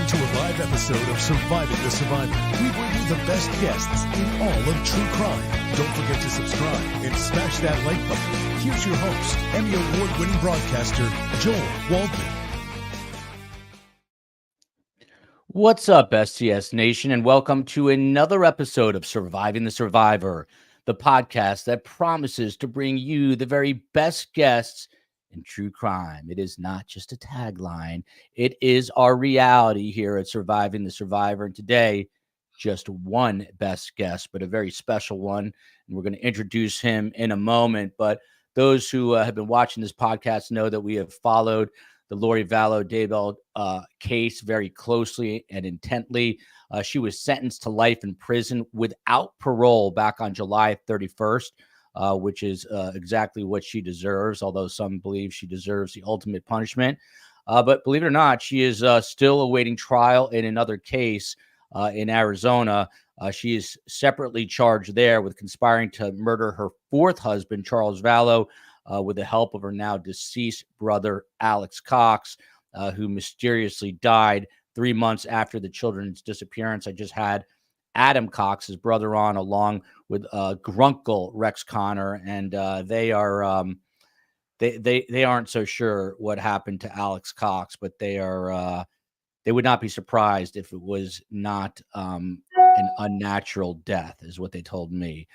listening to a live episode of Surviving the Survivor. We bring you the best guests in all of true crime. Don't forget to subscribe and smash that like button. Here's your host, Emmy Award-winning broadcaster, Joel Waldman. What's up, STS Nation, and welcome to another episode of Surviving the Survivor, the podcast that promises to bring you the very best guests in true crime. It is not just a tagline. It is our reality here at Surviving the Survivor. And today, just one best guest, but a very special one. And we're going to introduce him in a moment. But those who have been watching this podcast know that we have followed the Lori Vallow Daybell case very closely and intently. She was sentenced to life in prison without parole back on July 31st. Which is exactly what she deserves, although some believe she deserves the ultimate punishment. But believe it or not, she is still awaiting trial in another case in Arizona. She is separately charged there with conspiring to murder her fourth husband, Charles Vallow, with the help of her now deceased brother, Alex Cox, who mysteriously died 3 months after the children's disappearance. I just had Adam Cox, his brother, on along with Grunkle Rex Connor, and they aren't so sure what happened to Alex Cox, but they would not be surprised if it was not an unnatural death, is what they told me.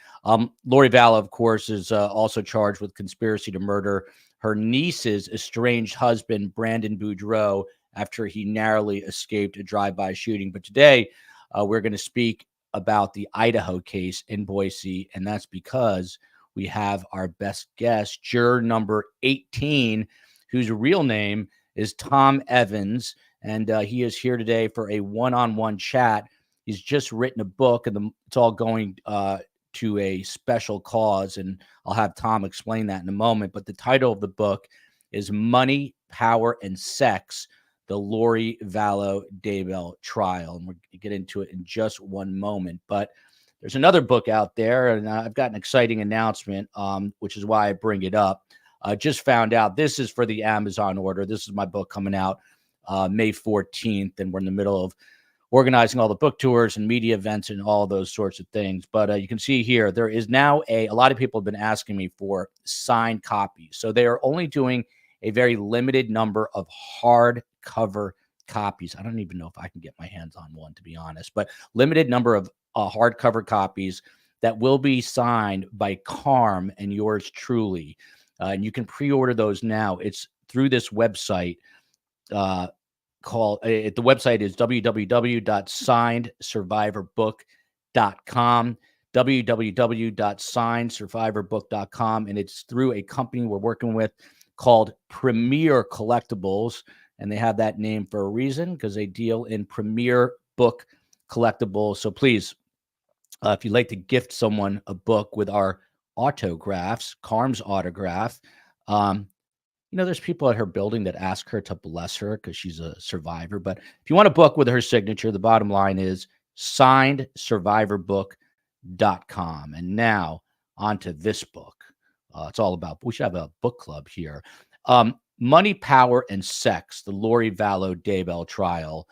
Lori Vallow, of course, is also charged with conspiracy to murder her niece's estranged husband, Brandon Boudreaux, after he narrowly escaped a drive-by shooting. But today, we're going to speak about the Idaho case in Boise, and that's because we have our best guest, juror number 18, whose real name is Tom Evans, and he is here today for a one-on-one chat. He's just written a book, and it's all going to a special cause, and I'll have Tom explain that in a moment. But the title of the book is Money, Power, and Sex: The Lori Vallow Daybell Trial. And we're going to get into it in just one moment. But there's another book out there, and I've got an exciting announcement, which is why I bring it up. I just found out this is for the Amazon order. This is my book coming out May 14th, and we're in the middle of organizing all the book tours and media events and all those sorts of things. But you can see here, there is now a lot of people have been asking me for signed copies. So they are only doing a very limited number of hardcover copies. I don't even know if I can get my hands on one, to be honest, but limited number of hardcover copies that will be signed by Carm and yours truly. And you can pre-order those now. It's through this website the website is www.signedsurvivorbook.com, www.signedsurvivorbook.com, and it's through a company we're working with called Premier Collectibles, and they have that name for a reason because they deal in premier book collectibles. So please, if you'd like to gift someone a book with our autographs, Carm's autograph, there's people at her building that ask her to bless her because she's a survivor. But if you want a book with her signature, the bottom line is signedsurvivorbook.com. And now on to this book. It's all about, we should have a book club here. Money, Power, and Sex: The Lori Vallow Daybell Trial.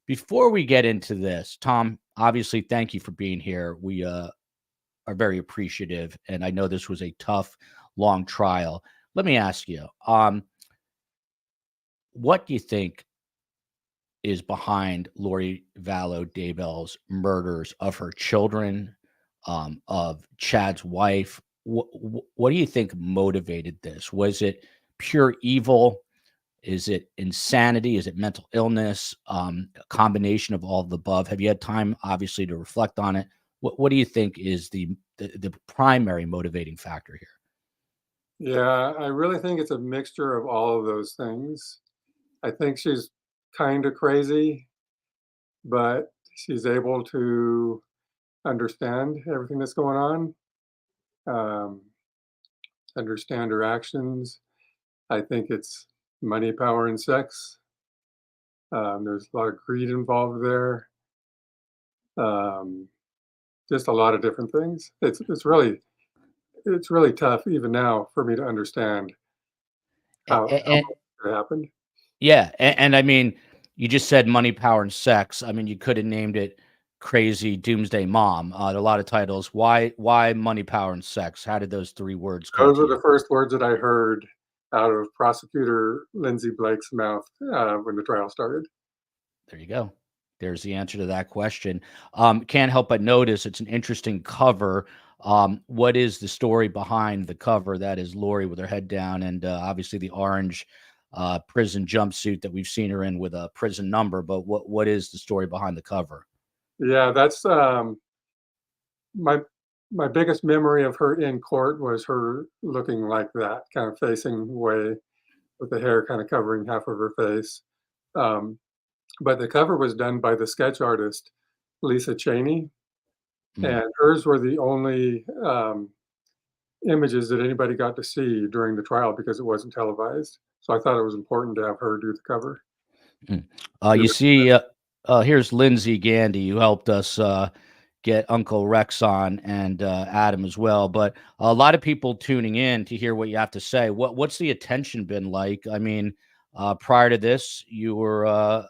Before we get into this, Tom, obviously, thank you for being here. We are very appreciative, and I know this was a tough, long trial. Let me ask you, what do you think is behind Lori Vallow Daybell's murders of her children, of Chad's wife? What do you think motivated this? Was it pure evil? Is it insanity? Is it mental illness? A combination of all of the above? Have you had time, obviously, to reflect on it? What do you think is the primary motivating factor here? Yeah, I really think it's a mixture of all of those things. I think she's kind of crazy, but she's able to understand everything that's going on, understand her actions. I think it's money, power, and sex. There's a lot of greed involved there. Just a lot of different things. It's really tough even now for me to understand how it happened. Yeah, and I mean, You just said Money, Power, and Sex. I mean, you could have named it Crazy Doomsday Mom. A lot of titles. Why Money, Power, and Sex? How did those three words come Those to were you? the first words that I heard out of prosecutor Lindsay Blake's mouth when the trial started. There you go. There's the answer to that question. Can't help but notice it's an interesting cover. What is the story behind the cover? That is Lori with her head down, and obviously the orange prison jumpsuit that we've seen her in with a prison number. But what is the story behind the cover? Yeah, that's my my biggest memory of her in court was her looking like that, kind of facing away with the hair kind of covering half of her face. Um, but the cover was done by the sketch artist Lisa Cheney, Mm. and hers were the only images that anybody got to see during the trial because it wasn't televised. So I thought it was important to have her do the cover. Mm. It You was- see, here's Lindsay Gandy, who helped us get Uncle Rex on, and Adam as well. But a lot of people tuning in to hear what you have to say. What's the attention been like? I mean, prior to this, you were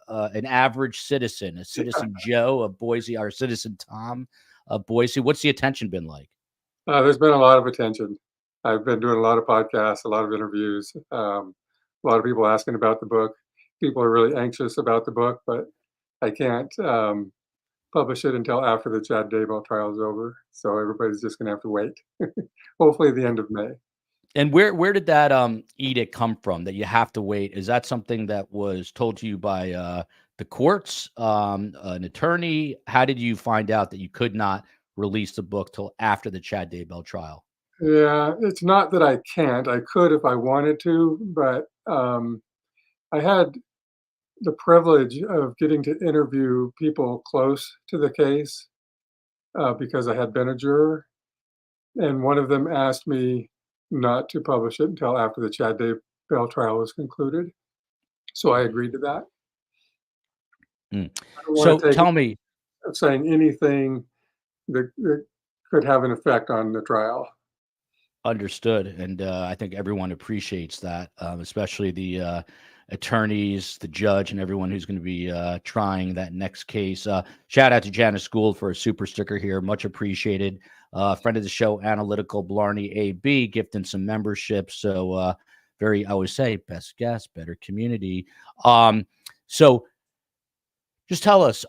an average citizen, a citizen Joe of Boise, or citizen Tom of Boise. What's the attention been like? There's been a lot of attention. I've been doing a lot of podcasts, a lot of interviews, a lot of people asking about the book. People are really anxious about the book, but I can't publish it until after the Chad Daybell trial is over. So everybody's just going to have to wait. Hopefully, the end of May. And where did that edict come from that you have to wait? Is that something that was told to you by the courts, an attorney? How did you find out that you could not release the book till after the Chad Daybell trial? Yeah, it's not that I can't. I could if I wanted to, but I had the privilege of getting to interview people close to the case because I had been a juror. And one of them asked me not to publish it until after the Chad Daybell trial was concluded. So I agreed to that. Mm. I don't want So to take tell me, of saying anything that could have an effect on the trial. understood, and I think everyone appreciates that, especially the attorneys, the judge, and everyone who's going to be trying that next case. Shout out to Janice Gould for a super sticker here, much appreciated. Friend of the show, Analytical Blarney AB, gifting some memberships. So I always say, best guest, better community. So just tell us,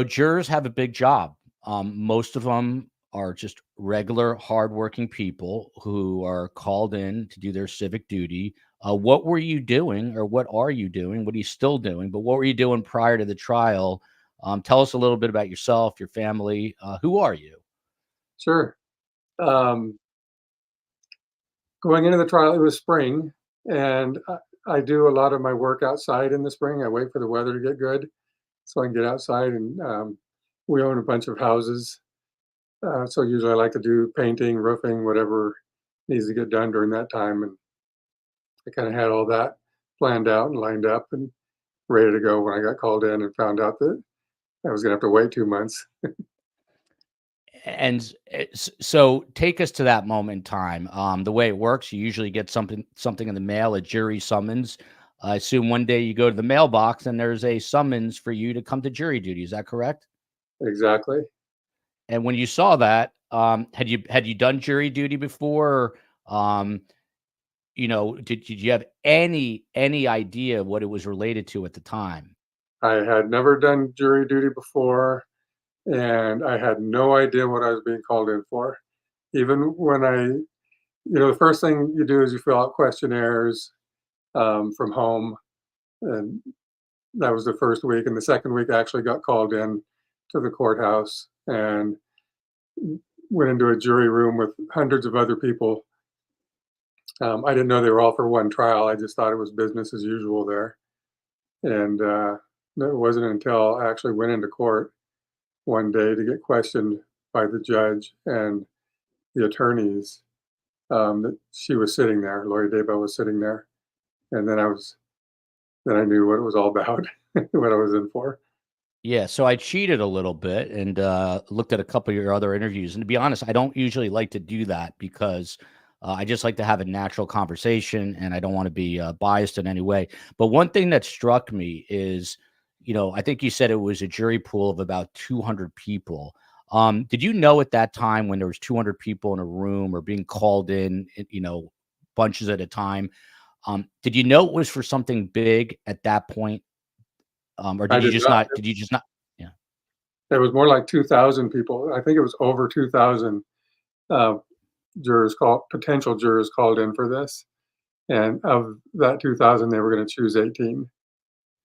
jurors have a big job. Most of them are just regular, hardworking people who are called in to do their civic duty. What were you doing, or what are you doing? What are you still doing? But what were you doing prior to the trial? Tell us a little bit about yourself, your family. Who are you? Sure. Um, Going into the trial, it was spring, and I do a lot of my work outside in the spring. I wait for the weather to get good so I can get outside, and we own a bunch of houses. So usually I like to do painting, roofing, whatever needs to get done during that time. And I kind of had all that planned out and lined up and ready to go when I got called in and found out that I was going to have to wait 2 months. And so take us to that moment in time. The way it works, you usually get something in the mail, a jury summons. I assume one day you go to the mailbox and there's a summons for you to come to jury duty. Is that correct? Exactly. And when you saw that, had you done jury duty before? Did you have any idea what it was related to at the time? I had never done jury duty before, and I had no idea what I was being called in for. Even when the first thing you do is you fill out questionnaires from home, and that was the first week. And the second week, I actually got called in to the courthouse and went into a jury room with hundreds of other people. I didn't know they were all for one trial. I just thought it was business as usual there. And it wasn't until I actually went into court one day to get questioned by the judge and the attorneys that she was sitting there. Lori Daybell was sitting there, and then I knew what it was all about, what I was in for. Yeah, so I cheated a little bit and looked at a couple of your other interviews. And to be honest, I don't usually like to do that because I just like to have a natural conversation, and I don't want to be biased in any way. But one thing that struck me is, I think you said it was a jury pool of about 200 people. Did you know at that time when there was 200 people in a room or being called in, bunches at a time? Did you know it was for something big at that point? Or I did you did just not. not? Did you just not? Yeah. It was more like 2,000 people. I think it was over 2,000 uh, potential jurors called in for this. And of that 2,000, they were going to choose 18.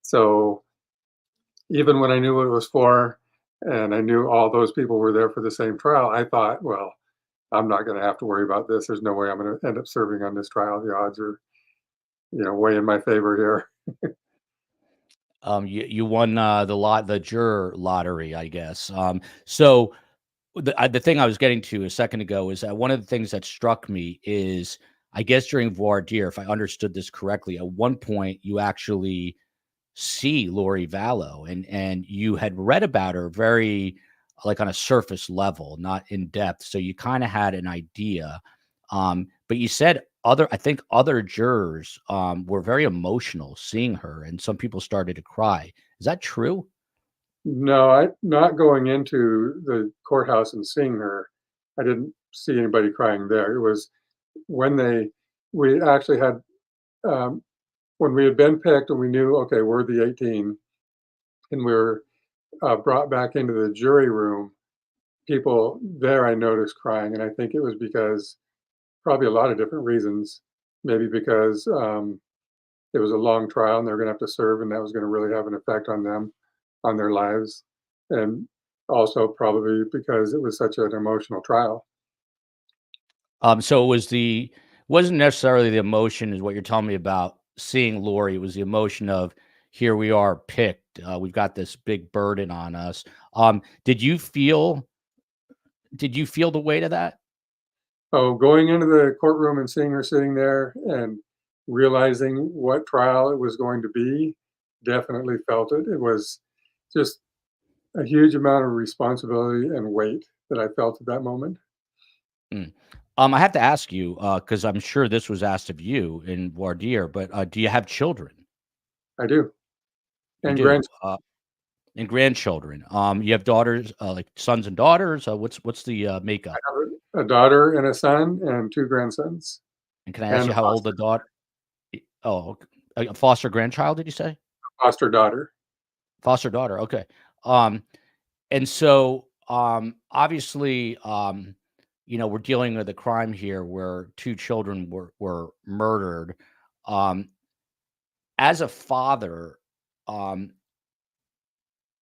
So even when I knew what it was for, and I knew all those people were there for the same trial, I thought, well, I'm not going to have to worry about this. There's no way I'm going to end up serving on this trial. The odds are, way in my favor here. You won the juror lottery, I guess. So the thing I was getting to a second ago is that one of the things that struck me is, I guess during voir dire, if I understood this correctly, at one point you actually see Lori Vallow, and you had read about her very like on a surface level, not in depth. So you kind of had an idea. But you said I think other jurors were very emotional seeing her, and some people started to cry. Is that true? No, I not going into the courthouse and seeing her. I didn't see anybody crying there. It was when we actually had, um, when we had been picked and we knew, okay, we're the 18, and we were brought back into the jury room. People there I noticed crying, and I think it was because probably a lot of different reasons. Maybe because it was a long trial and they're going to have to serve, and that was going to really have an effect on them, on their lives, and also probably because it was such an emotional trial. So wasn't necessarily the emotion is what you're telling me about seeing Lori. It was the emotion of, here we are picked. We've got this big burden on us. Did you feel the weight of that? Oh, going into the courtroom and seeing her sitting there and realizing what trial it was going to be, definitely felt it. It was just a huge amount of responsibility and weight that I felt at that moment. Mm. I have to ask you, because I'm sure this was asked of you in voir dire, but do you have children? I do. You And do, and grandchildren. You have daughters, like sons and daughters. What's the I makeup? have a daughter and a son and 2 grandsons And can I ask and you a how old the daughter? Oh, okay. A foster grandchild? Did you say foster daughter. foster daughter? Okay. Um, and so obviously, we're dealing with a crime here where two children were murdered. Um, as a father, um,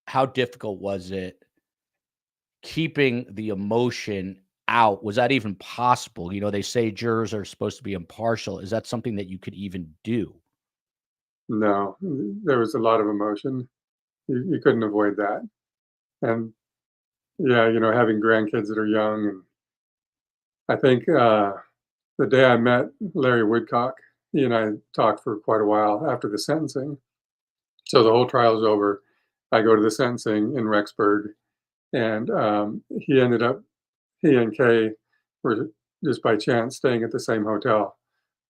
how difficult was it keeping the emotion out? Was that even possible? They say jurors are supposed to be impartial. Is that something that you could even do? No, there was a lot of emotion. You couldn't avoid that. And yeah, having grandkids that are young, and I think, the day I met Larry Woodcock, he and I talked for quite a while after the sentencing. So the whole trial is over. I go to the sentencing in Rexburg, and he and Kay were just by chance staying at the same hotel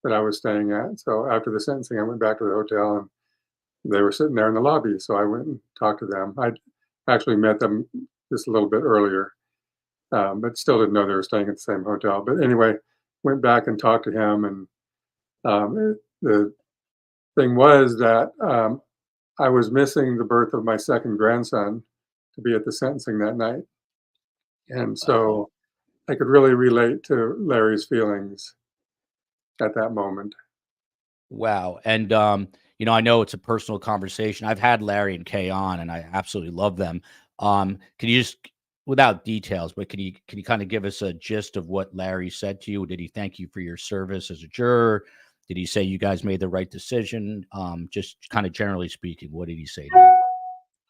that I was staying at. So after the sentencing, I went back to the hotel, and they were sitting there in the lobby. So I went and talked to them. I actually met them just a little bit earlier, but still didn't know they were staying at the same hotel. But anyway, went back and talked to him, and the thing was that I was missing the birth of my second grandson to be at the sentencing that night, and Oh, so I could really relate to Larry's feelings at that moment. wow. And I know it's a personal conversation. I've had Larry and Kay on, and I absolutely love them. Can you just, without details, but can you kind of give us a gist of what Larry said to you? Did he thank you for your service as a juror? Did he say you guys made the right decision? Just kind of generally speaking, what did he say to you?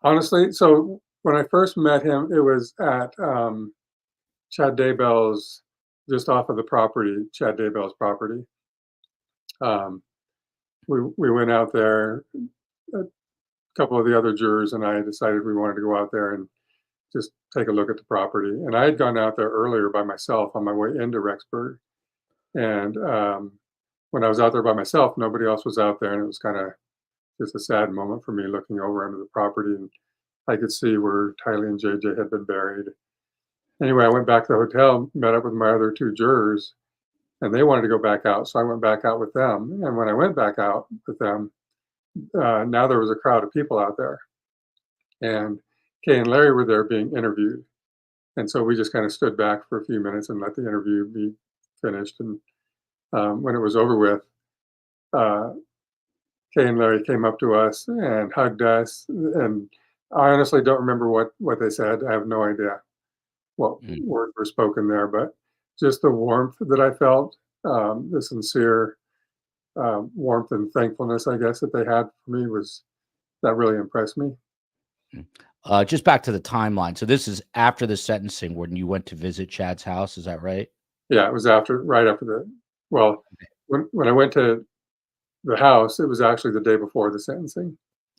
Honestly, so when I first met him, it was at Chad Daybell's, just off of the property, Chad Daybell's property. Um, we went out there. A couple of the other jurors and I decided we wanted to go out there and just take a look at the property. And I had gone out there earlier by myself on my way into Rexburg, And when I was out there by myself, nobody else was out there, and it was kind of just a sad moment for me looking over under the property, and I could see where Tylee and JJ had been buried. Anyway, I went back to the hotel, met up with my other two jurors, and they wanted to go back out, so I went back out with them. And when I went back out with them, now there was a crowd of people out there, and Kay and Larry were there being interviewed. And so we just kind of stood back for a few minutes and let the interview be finished. And when it was over with, uh, Kay and Larry came up to us and hugged us. And I honestly don't remember what they said. I have no idea what Mm. words were spoken there, but just the warmth that I felt, the sincere warmth and thankfulness, I guess, that they had for me that really impressed me. Just back to the timeline. So this is after the sentencing when you went to visit Chad's house. Is that right? Yeah, it was right after well, when I went to the house, it was actually the day before the sentencing.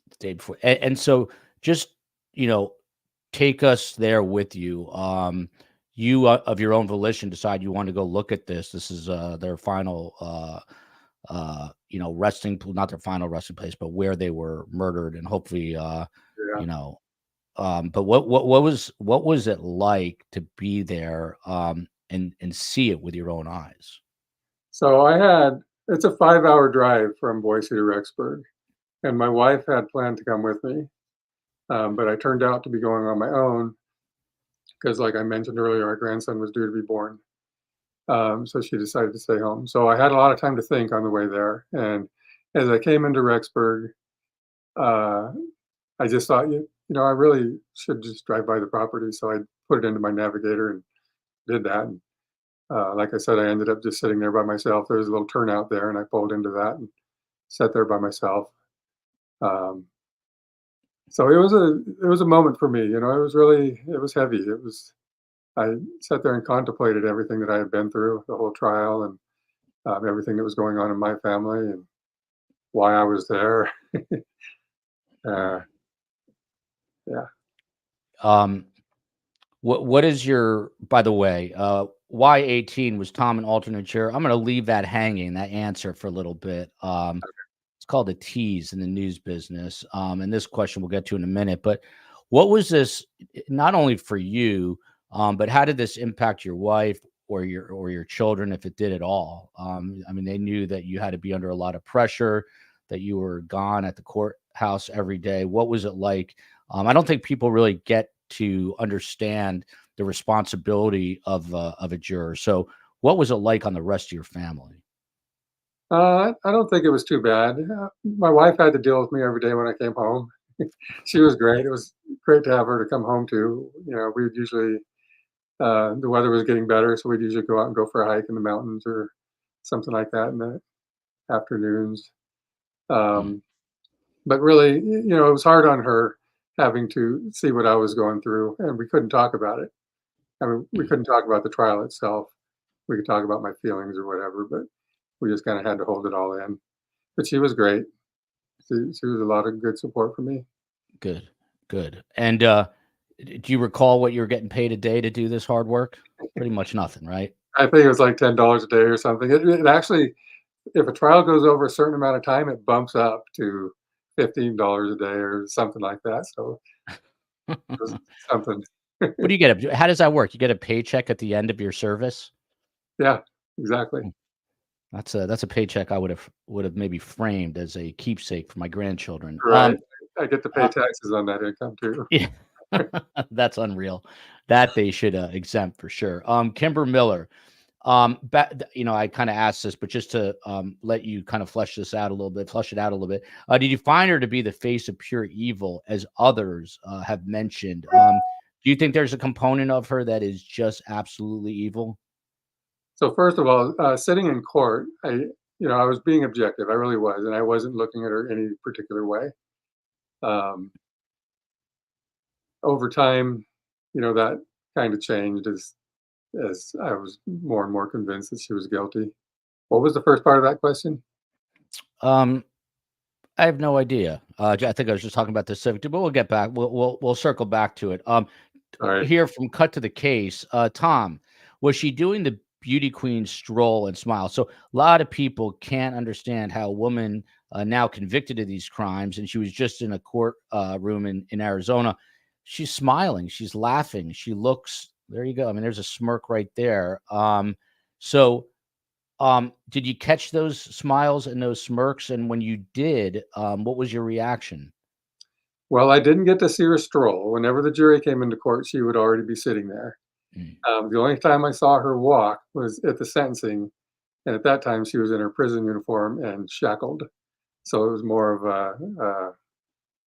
The day before. And so just, you know, take us there with you. You of your own volition decide you want to go look at this. This is their final not their final resting place, but where they were murdered, and hopefully Yeah. you know, but what was it like to be there and see it with your own eyes? So it's a 5-hour drive from Boise to Rexburg, and my wife had planned to come with me, but I turned out to be going on my own because, like I mentioned earlier, our grandson was due to be born. So she decided to stay home. So I had a lot of time to think on the way there. And as I came into Rexburg, uh, I just thought, I really should just drive by the property. So I put it into my navigator and did that. And like I said, I ended up just sitting there by myself. There was a little turnout there, and I pulled into that and sat there by myself. Um, so it was a moment for me. It was heavy. I sat there and contemplated everything that I had been through, the whole trial, and everything that was going on in my family, and why I was there. uh, yeah. Um, what is your, by the way, why 18 was Tom an alternate chair? I'm going to leave that hanging, that answer, for a little bit. It's called a tease in the news business. And this question we'll get to in a minute, but what was this, not only for you, but how did this impact your wife or your children, if it did at all? I mean, they knew that you had to be under a lot of pressure, that you were gone at the courthouse every day. What was it like? I don't think people really get to understand the responsibility of a juror. So what was it like on the rest of your family? I don't think it was too bad. My wife had to deal with me every day when I came home. She was great. It was great to have her to come home to. We'd usually, the weather was getting better, so we'd usually go out and go for a hike in the mountains or something like that in the afternoons. Mm. But really, it was hard on her having to see what I was going through, and we couldn't talk about it. I mean, we couldn't talk about the trial itself. We could talk about my feelings or whatever, but we just kind of had to hold it all in. But she was great. She was a lot of good support for me. Good, good. And do you recall what you were getting paid a day to do this hard work? Pretty much nothing, right? I think it was like $10 a day or something. It actually, if a trial goes over a certain amount of time, it bumps up to $15 a day or something like that. So it was something. What do you get? How does that work? You get a paycheck at the end of your service? Yeah, exactly. That's a paycheck I would have maybe framed as a keepsake for my grandchildren. Right. I get to pay taxes on that income too. Yeah, that's unreal. That they should exempt for sure. Kimber Miller. I kind of asked this, but just to let you kind of flesh it out a little bit. Did you find her to be the face of pure evil, as others have mentioned? Do you think there's a component of her that is just absolutely evil? So first of all, sitting in court, I was being objective. I really was, and I wasn't looking at her any particular way. Over time, that kind of changed as I was more and more convinced that she was guilty. What was the first part of that question? Um, I have no idea. I think I was just talking about this subject, but we'll get back. We'll circle back to it. All right. Here from Cut to the Case, Tom, was she doing the beauty queen stroll and smile. So a lot of people can't understand how a woman now convicted of these crimes, and she was just in a court room in Arizona. She's smiling, she's laughing, she looks. There you go. I mean, there's a smirk right there. So did you catch those smiles and those smirks? And when you did, what was your reaction? Well, I didn't get to see her stroll. Whenever the jury came into court, she would already be sitting there. Mm. The only time I saw her walk was at the sentencing, and at that time she was in her prison uniform and shackled. So it was more of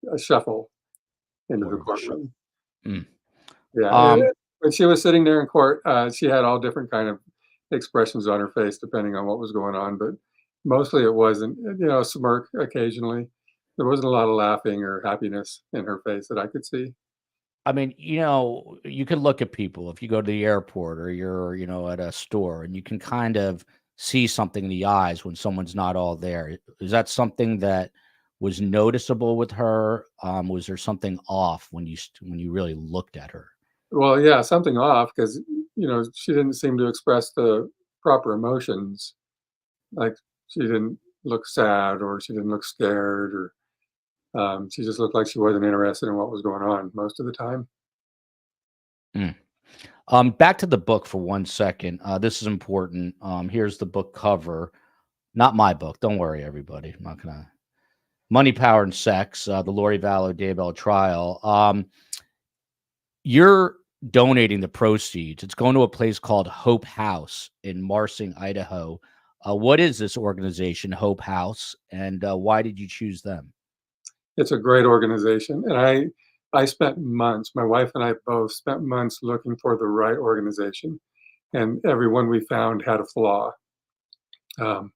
a shuffle into the More of a show. courtroom. Mm. Yeah, Um, when she was sitting there in court, she had all different kind of expressions on her face depending on what was going on, but mostly it wasn't, a smirk occasionally. There wasn't a lot of laughing or happiness in her face that I could see. I mean, you can look at people if you go to the airport or you're, at a store, and you can kind of see something in the eyes when someone's not all there. Is that something that was noticeable with her? Was there something off when you really looked at her? Well, yeah, something off because, she didn't seem to express the proper emotions. Like she didn't look sad or she didn't look scared or she just looked like she wasn't interested in what was going on most of the time. Mm. Back to the book for 1 second. This is important. Here's the book cover. Not my book. Don't worry, everybody. I'm not gonna. Money, Power, and Sex. The Lori Vallow Daybell Trial. You're donating the proceeds. It's going to a place called Hope House in Marsing, Idaho. What is this organization, Hope House, and why did you choose them? It's a great organization, and I spent months. My wife and I both spent months looking for the right organization, and everyone we found had a flaw. Um,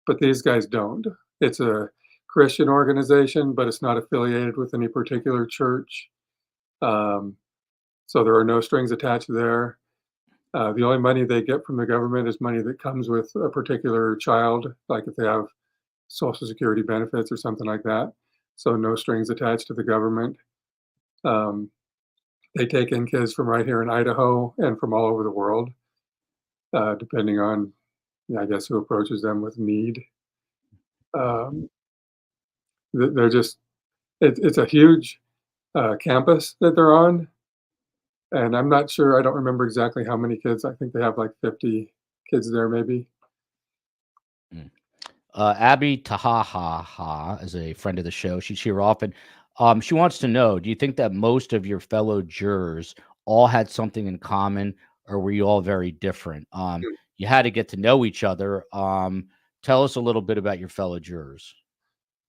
but these guys don't. It's a Christian organization, but it's not affiliated with any particular church. Um, so there are no strings attached there. The only money they get from the government is money that comes with a particular child, like if they have Social Security benefits or something like that. So no strings attached to the government. Um, they take in kids from right here in Idaho and from all over the world, depending on, I guess, who approaches them with need. Um, they're just, it's a huge campus that they're on. And I'm not sure, I don't remember exactly how many kids. I think they have like 50 kids there, maybe. Mm. Abby Tahaha is a friend of the show. She's here often. She wants to know, do you think that most of your fellow jurors all had something in common, or were you all very different? You had to get to know each other. Tell us a little bit about your fellow jurors.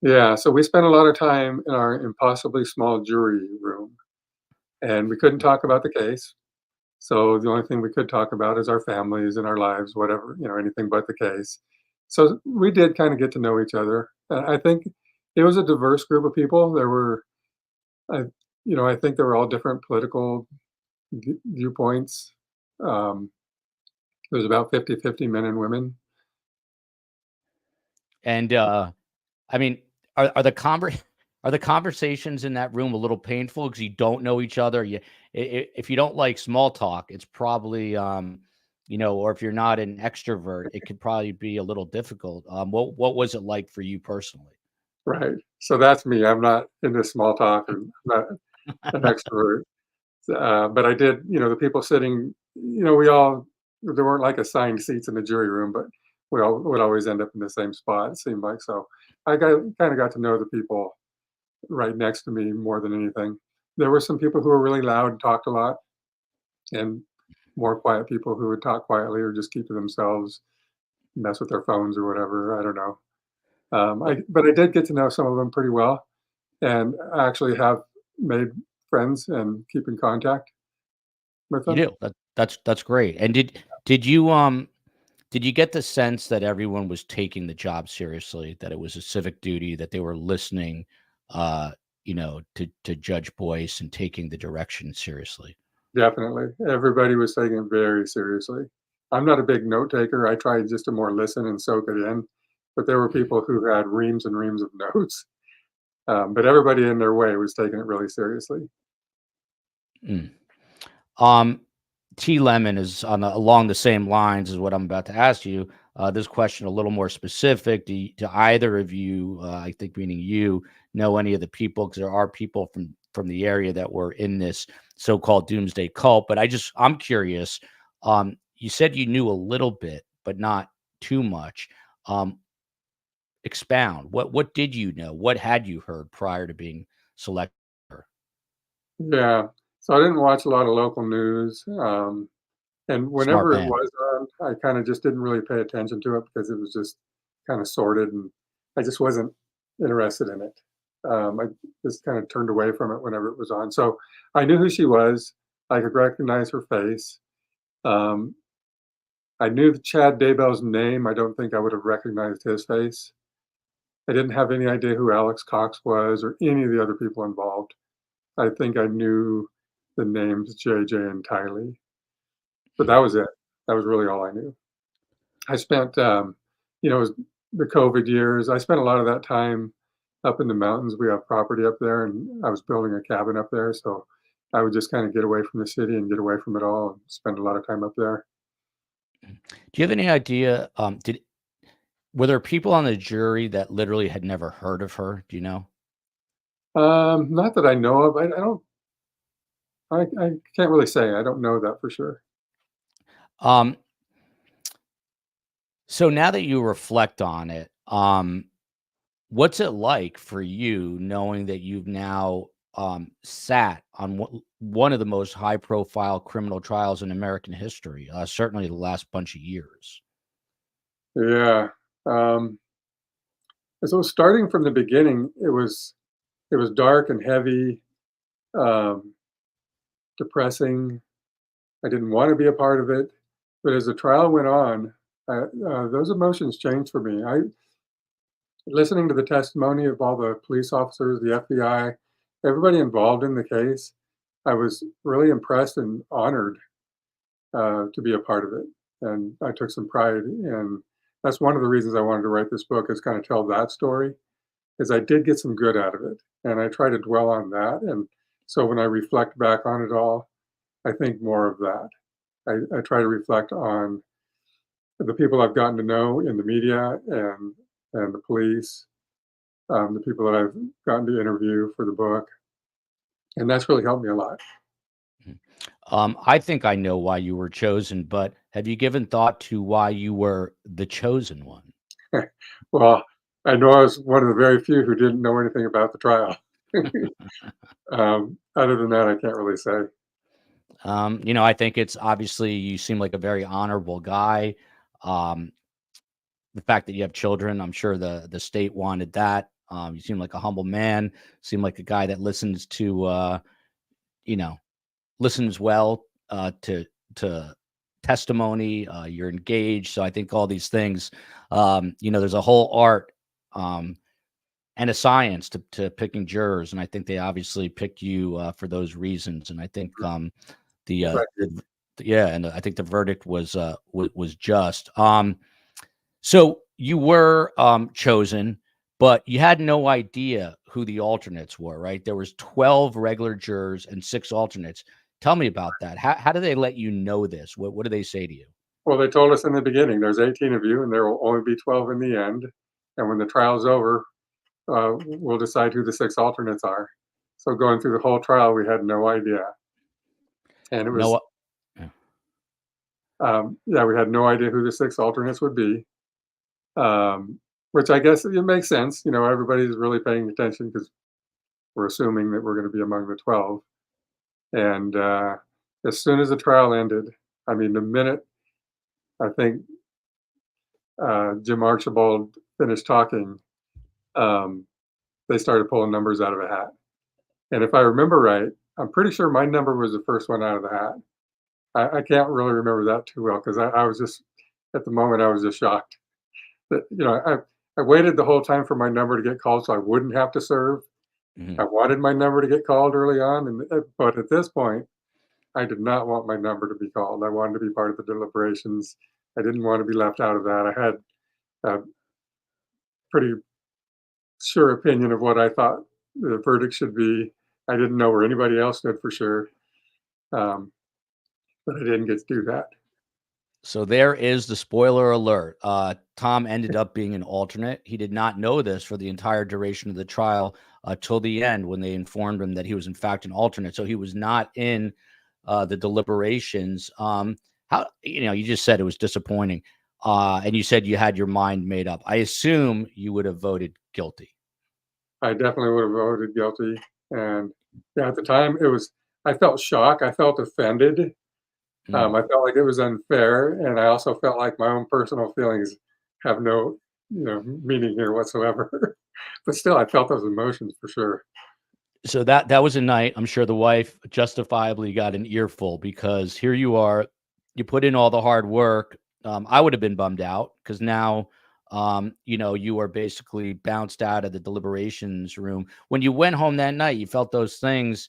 Yeah, so we spent a lot of time in our impossibly small jury room, and we couldn't talk about the case. So the only thing we could talk about is our families and our lives, whatever, anything but the case. So we did kind of get to know each other. I think it was a diverse group of people. There were, I, I think there were all different political viewpoints. Um, there was about 50-50 men and women. And I mean, are the are the conversations in that room a little painful because you don't know each other? If you don't like small talk, it's probably or if you're not an extrovert, it could probably be a little difficult. What was it like for you personally? Right. So that's me. I'm not into small talk and I'm not an extrovert. But I did, the people sitting, there weren't like assigned seats in the jury room, but we all would always end up in the same spot, it seemed like. So I kind of got to know the people right next to me more than anything. There were some people who were really loud and talked a lot, and more quiet people who would talk quietly or just keep to themselves, mess with their phones or whatever. I don't know. But I did get to know some of them pretty well, and I actually have made friends and keep in contact with You them. do. That's great. And did you get the sense that everyone was taking the job seriously, that it was a civic duty, that they were listening, to Judge Boyce and taking the direction seriously? Definitely. Everybody was taking it very seriously. I'm not a big note taker. I tried just to more listen and soak it in, but there were people who had reams and reams of notes. But everybody in their way was taking it really seriously. Mm. Um, T Lemon is along the same lines as what I'm about to ask you. This question a little more specific. Do either of you, I think meaning you, know any of the people? Because there are people from the area that were in this so-called doomsday cult. But I'm curious. You said you knew a little bit, but not too much. Expound. What did you know? What had you heard prior to being selected? Yeah. So I didn't watch a lot of local news. And Smart whenever it man. was on, I kind of just didn't really pay attention to it because it was just kind of sordid and I just wasn't interested in it. I just kind of turned away from it whenever it was on. So I knew who she was. I could recognize her face. Um, I knew the Chad Daybell's name. I don't think I would have recognized his face. I didn't have any idea who Alex Cox was or any of the other people involved. I think I knew the names JJ and Tylee, but that was it. That was really all I knew. I spent, it was the COVID years. I spent a lot of that time up in the mountains. We have property up there, and I was building a cabin up there. So I would just kind of get away from the city and get away from it all and spend a lot of time up there. Do you have any idea? Were there people on the jury that literally had never heard of her? Do you know? Not that I know of. I don't, I can't really say. I don't know that for sure. Um, so now that you reflect on it, what's it like for you knowing that you've now sat on one of the most high profile criminal trials in American history, certainly the last bunch of years? Yeah. So starting from the beginning, it was dark and heavy, um, depressing. I didn't want to be a part of it, but as the trial went on, those emotions changed for me. I listening to the testimony of all the police officers, the FBI, everybody involved in the case. I was really impressed and honored to be a part of it, and I took some pride. And that's one of the reasons I wanted to write this book is kind of tell that story. Is I did get some good out of it, and I try to dwell on that. And so when I reflect back on it all, I think more of that. I try to reflect on the people I've gotten to know in the media and the police, the people that I've gotten to interview for the book, and that's really helped me a lot. Mhm. I think I know why you were chosen, but have you given thought to why you were the chosen one? Well, I know I was one of the very few who didn't know anything about the trial. Other than that, I can't really say. I think it's obviously you seem like a very honorable guy. Um, the fact that you have children, I'm sure the state wanted that. You seem like a humble man. Seem like a guy that listens to you know listens well to testimony. You're engaged, so I think all these things. There's a whole art and a science to picking jurors, and I think they obviously picked you for those reasons. And I think the, uh, Thank you. the yeah, and I think the verdict was just. So you were chosen, but you had no idea who the alternates were, right? There was 12 regular jurors and 6 alternates. Tell me about that. How do they let you know this? What do they say to you? Well, they told us in the beginning there's 18 of you, and there will only be 12 in the end. And when the trial's over, we'll decide who the 6 alternates are. So going through the whole trial, we had no idea, and it No, was yeah. yeah, we had no idea who the 6 alternates would be. Which I guess it makes sense. You know, everybody's really paying attention because we're assuming that we're going to be among the 12. And as soon as the trial ended, I mean, the minute I think Jim Archibald finished talking, um, they started pulling numbers out of a hat. And if I remember right, I'm pretty sure my number was the first one out of the hat. I can't really remember that too well because I was just, at the moment, I was just shocked that, I waited the whole time for my number to get called so I wouldn't have to serve. Mhm. I wanted my number to get called early on, but at this point, I did not want my number to be called. I wanted to be part of the deliberations. I didn't want to be left out of that. I had a pretty sure opinion of what I thought the verdict should be. I didn't know where anybody else stood for sure. Um, but I didn't get to do that. So there is the spoiler alert. Tom ended up being an alternate. He did not know this for the entire duration of the trial till the end when they informed him that he was in fact an alternate. So he was not in the deliberations. How, you just said it was disappointing, and you said you had your mind made up. I assume you would have voted guilty. I definitely would have voted guilty. And yeah, at the time I felt shock. I felt offended. I felt like it was unfair, and I also felt like my own personal feelings have no, meaning here whatsoever. But still, I felt those emotions for sure. So that was a night. I'm sure the wife justifiably got an earful, because here you are, you put in all the hard work. I would have been bummed out because now, you are basically bounced out of the deliberations room. When you went home that night, you felt those things.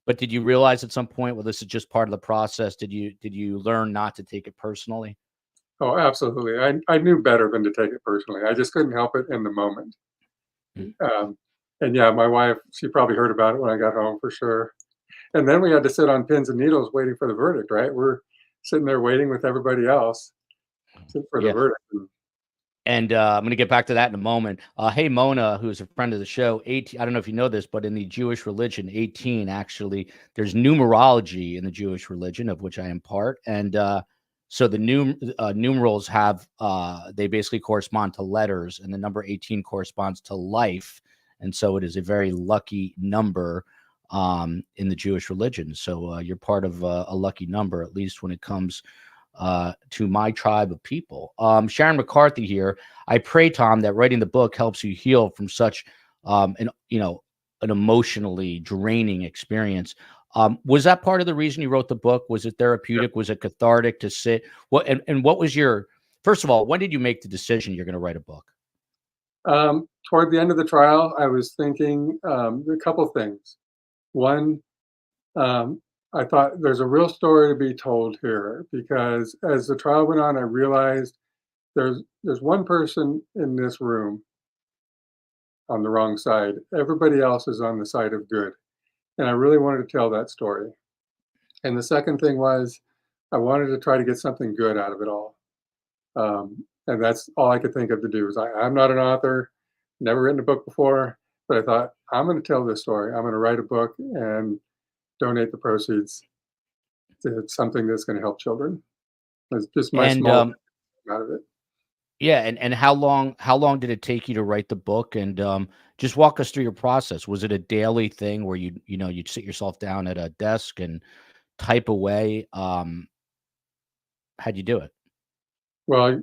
But did you realize at some point, well, this is just part of the process? Did you learn not to take it personally? Oh, absolutely. I knew better than to take it personally. I just couldn't help it in the moment. And yeah, my wife, she probably heard about it when I got home for sure. And then we had to sit on pins and needles waiting for the verdict, right? We're sitting there waiting with everybody else for the verdict. And I'm going to get back to that in a moment. Hey, Mona, who's a friend of the show, 18, I don't know if you know this, but in the Jewish religion, 18, actually, there's numerology in the Jewish religion, of which I am part. And so the numerals have, they basically correspond to letters, and the number 18 corresponds to life. And so it is a very lucky number in the Jewish religion. So you're part of a lucky number, at least when it comes to my tribe of people. Sharon McCarthy here. I pray, Tom, that writing the book helps you heal from such an emotionally draining experience. Was that part of the reason you wrote the book? Was it therapeutic? Was it cathartic to sit? And what was your, first of all, when did you make the decision you're going to write a book? Toward the end of the trial, I was thinking a couple things. One, I thought there's a real story to be told here, because as the trial went on, I realized there's one person in this room on the wrong side. Everybody else is on the side of good. And I really wanted to tell that story. And the second thing was I wanted to try to get something good out of it all. And that's all I could think of to do. I'm not an author, never written a book before, but I thought, I'm going to tell this story. I'm going to write a book and donate the proceeds to something that's going to help children. It's just my small out of it. Yeah, and how long did it take you to write the book? And just walk us through your process. Was it a daily thing where you'd sit yourself down at a desk and type away? How'd you do it? Well,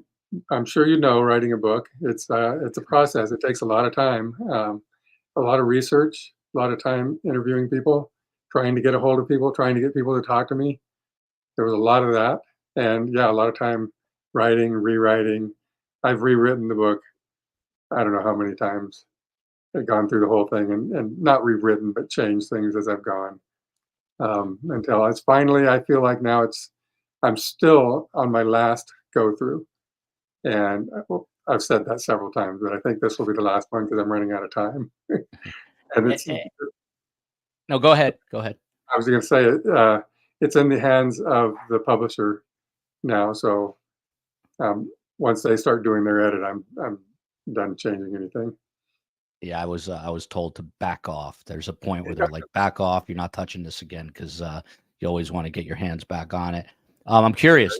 I'm sure writing a book. It's a process. It takes a lot of time, a lot of research, a lot of time interviewing people, trying to get a hold of people, trying to get people to talk to me. There was a lot of that. And yeah, a lot of time writing, rewriting. I've rewritten the book, I don't know how many times. I've gone through the whole thing and not rewritten, but changed things as I've gone. Until it's finally, I feel like now I'm still on my last go through. And I've said that several times, but I think this will be the last one because I'm running out of time. And it's no, go ahead. Go ahead. I was going to say it's in the hands of the publisher now. So once they start doing their edit, I'm done changing anything. Yeah, I was told to back off. There's a point where they're like, back off. You're not touching this again, because you always want to get your hands back on it. I'm curious.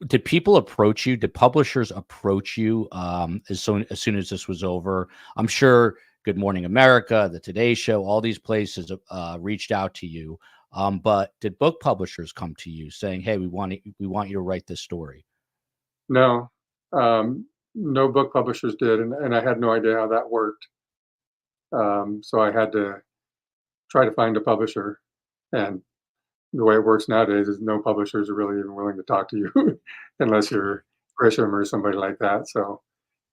Did people approach you? Did publishers approach you as soon as this was over? I'm sure Good Morning America, the Today Show, all these places reached out to you. But did book publishers come to you saying, "Hey, we want you to write this story"? No, no book publishers did, and I had no idea how that worked. So I had to try to find a publisher, and the way it works nowadays is no publishers are really even willing to talk to you unless you're Grisham or somebody like that. So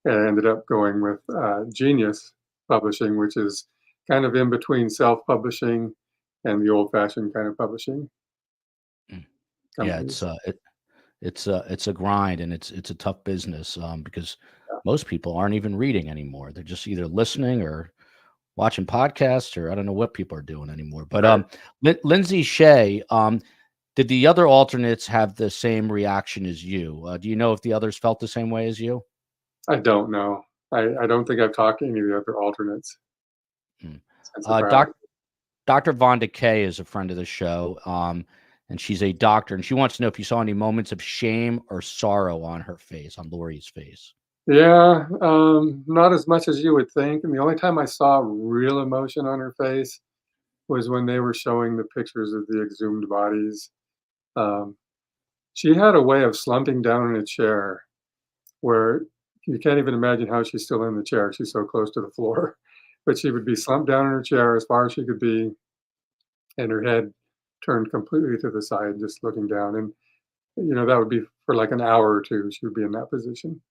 I ended up going with Genius Publishing, which is kind of in between self-publishing and the old-fashioned kind of publishing. Yeah, it's a grind, and it's a tough business because most people aren't even reading anymore. They're just either listening or watching podcasts, or I don't know what people are doing anymore. But Lindsay Shea, Did the other alternates have the same reaction as you? Do you know if the others felt the same way as you? I don't know. I don't think I've talked to any of the other alternates Mm. since the trial. Dr. Vonda Kay is a friend of the show, and she's a doctor, and she wants to know if you saw any moments of shame or sorrow on her face, on Lori's face. Yeah, not as much as you would think. And the only time I saw real emotion on her face was when they were showing the pictures of the exhumed bodies. Um, she had a way of slumping down in a chair where you can't even imagine how she's still in the chair. She's so close to the floor. But she would be slumped down in her chair as far as she could be, and her head turned completely to the side, just looking down. And, that would be for like an hour or two. She would be in that position.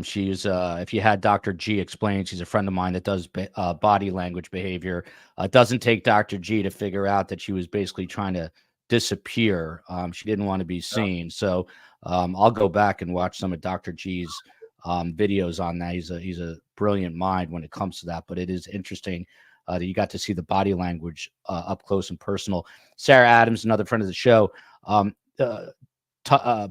She's if you had Dr. G explain, she's a friend of mine that does body language behavior. It doesn't take Dr. G to figure out that she was basically trying to disappear. She didn't want to be seen. So I'll go back and watch some of Dr. G's videos on that. He's a brilliant mind when it comes to that. But it is interesting that you got to see the body language up close and personal. Sarah Adams, another friend of the show.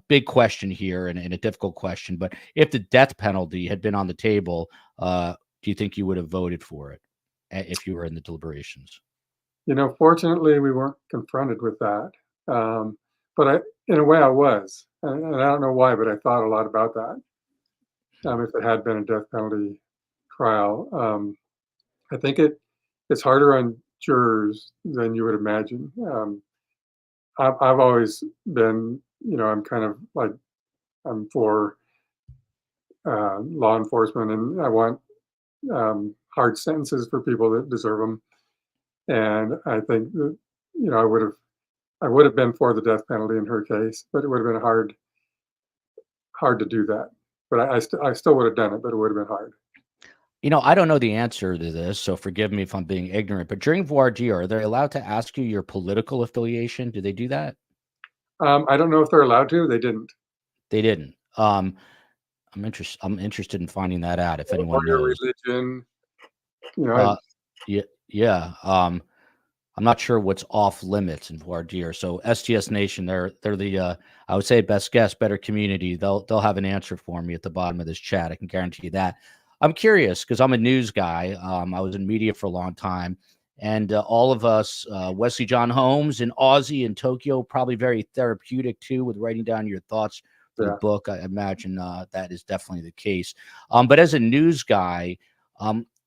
Big question here and a difficult question, but if the death penalty had been on the table, do you think you would have voted for it if you were in the deliberations? Fortunately, we weren't confronted with that. But in a way, I was, and I don't know why, but I thought a lot about that. If it had been a death penalty trial, I think it's harder on jurors than you would imagine. I've always been, I'm kind of like, I'm for law enforcement, and I want hard sentences for people that deserve them. And I think that, I would have been for the death penalty in her case, but it would have been hard to do that. But I still would have done it, but it would have been hard. I don't know the answer to this, so forgive me if I'm being ignorant, but during voir dire, are they allowed to ask you your political affiliation? Do they do that? I don't know if they're allowed to. They didn't. They didn't. I'm interested in finding that out if anyone knows. Religion, Yeah. I'm not sure what's off limits in voir dire. So STS Nation, they're the I would say best guess, better community. They'll have an answer for me at the bottom of this chat. I can guarantee you that. I'm curious because I'm a news guy. I was in media for a long time, and all of us, Wesley John Holmes and Aussie in Tokyo, probably very therapeutic too with writing down your thoughts for the book. I imagine that is definitely the case. But as a news guy,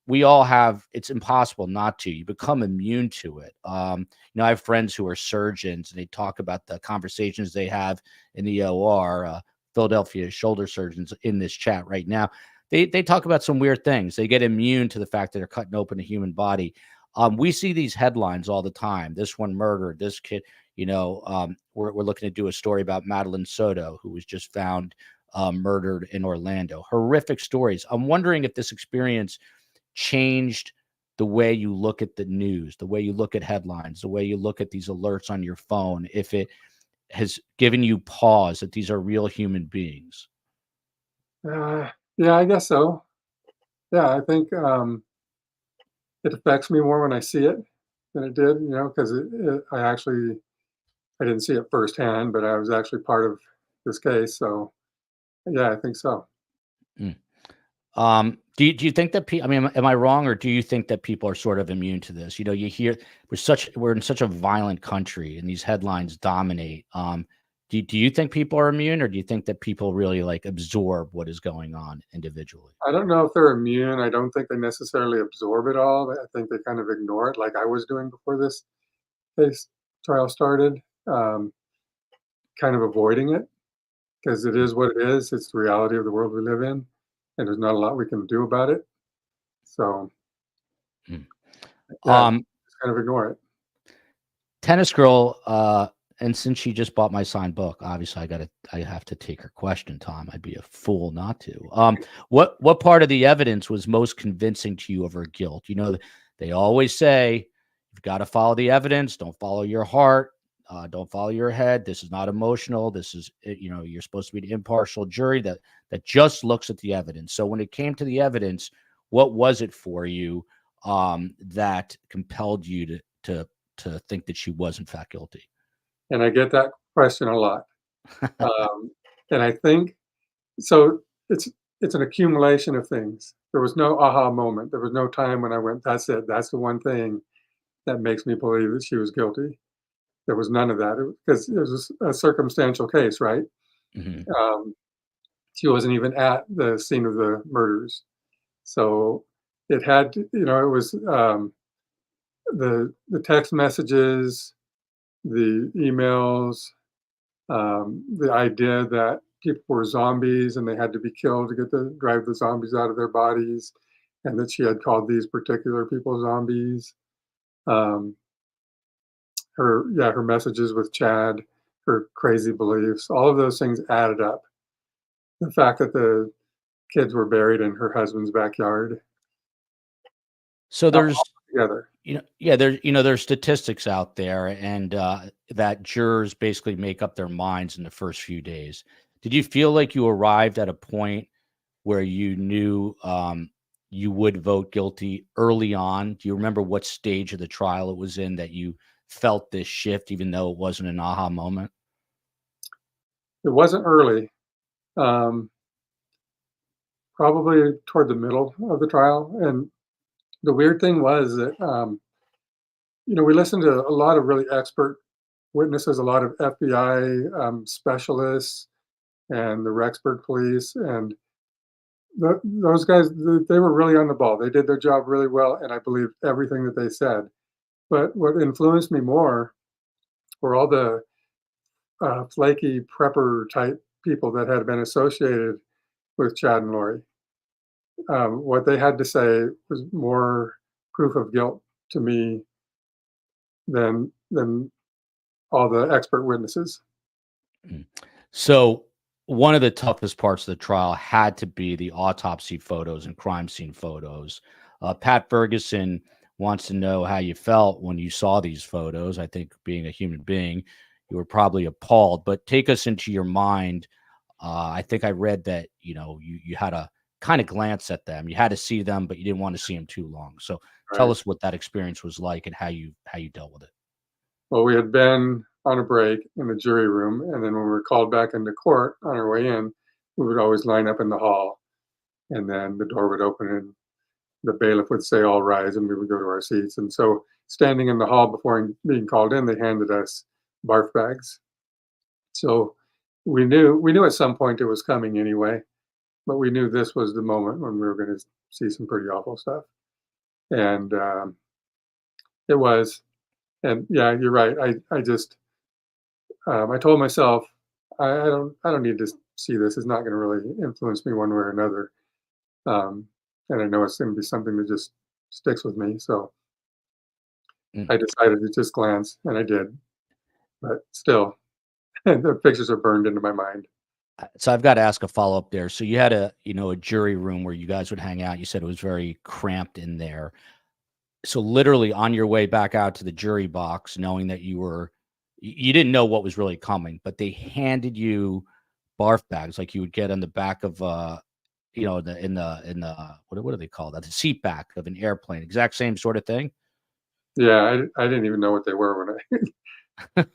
we all have, it's impossible not to. You become immune to it. I have friends who are surgeons, and they talk about the conversations they have in the OR, Philadelphia shoulder surgeons in this chat right now. They talk about some weird things. They get immune to the fact that they're cutting open a human body. We see these headlines all the time. This one murdered, this kid, we're looking to do a story about Madeline Soto, who was just found murdered in Orlando. Horrific stories. I'm wondering if this experience changed the way you look at the news, the way you look at headlines, the way you look at these alerts on your phone, if it has given you pause that these are real human beings. Yeah, I guess so. Yeah, I think it affects me more when I see it than it did, because I didn't see it firsthand, but I was actually part of this case. So, yeah, I think so. Mm. Do you think that people, am I wrong, or do you think that people are sort of immune to this? You hear we're in such a violent country and these headlines dominate. Do you think people are immune, or do you think that people really absorb what is going on individually? I don't know if they're immune. I don't think they necessarily absorb it all. I think they kind of ignore it, like I was doing before this case trial started, kind of avoiding it because it is what it is. It's the reality of the world we live in, and there's not a lot we can do about it. So, just kind of ignore it. Tennis girl, and since she just bought my signed book, obviously I have to take her question, Tom. I'd be a fool not to. What part of the evidence was most convincing to you of her guilt? They always say you've got to follow the evidence. Don't follow your heart. Don't follow your head. This is not emotional. This is, you're supposed to be the impartial jury that just looks at the evidence. So when it came to the evidence, what was it for you that compelled you to think that she was in fact guilty? And I get that question a lot. And I think so. It's an accumulation of things. There was no aha moment. There was no time when I went, "That's it. That's the one thing that makes me believe that she was guilty." There was none of that because it was a circumstantial case, right? Mhm. Um, she wasn't even at the scene of the murders, so it had to, it was the text messages, the emails, the idea that people were zombies and they had to be killed to drive the zombies out of their bodies, and that she had called these particular people zombies. Um, her messages with Chad, her crazy beliefs, all of those things added up. The fact that the kids were buried in her husband's backyard, So all there's, together. yeah, there's statistics out there, and that jurors basically make up their minds in the first few days. Did you feel like you arrived at a point where you knew you would vote guilty early on? Do you remember what stage of the trial it was in that you felt this shift, even though it wasn't an aha moment? It wasn't early. Um, Probably toward the middle of the trial, and the weird thing was that we listened to a lot of really expert witnesses, a lot of FBI specialists, and the Rexburg police, and those guys, they were really on the ball. They did their job really well, and I believed everything that they said. But what influenced me more were all the flaky prepper type people that had been associated with Chad and Lori. What they had to say was more proof of guilt to me than all the expert witnesses. Mm. So one of the toughest parts of the trial had to be the autopsy photos and crime scene photos. Pat Ferguson wants to know how you felt when you saw these photos. I think being a human being, you were probably appalled, but take us into your mind. I think I read that, you had to kind of glance at them. You had to see them, but you didn't want to see them too long. So tell Right. us what that experience was like and how you dealt with it. Well, we had been on a break in the jury room, and then when we were called back into court on our way in, we would always line up in the hall, and then the door would open and the bailiff would say, "All rise," and we would go to our seats. And so, standing in the hall before being called in, they handed us barf bags. So we knew at some point it was coming anyway, but we knew this was the moment when we were going to see some pretty awful stuff. And it was, and yeah, you're right. I just I told myself I don't need to see this. It's not going to really influence me one way or another. And I know it's going to be something that just sticks with me. So Mm. I decided to just glance, and I did. But still, the pictures are burned into my mind. So I've got to ask a follow up there. So you had a jury room where you guys would hang out. You said it was very cramped in there. So literally on your way back out to the jury box, knowing that you didn't know what was really coming, but they handed you barf bags like you would get on the back of in the what do they call that? The seat back of an airplane. Exact same sort of thing. Yeah, I didn't even know what they were when I at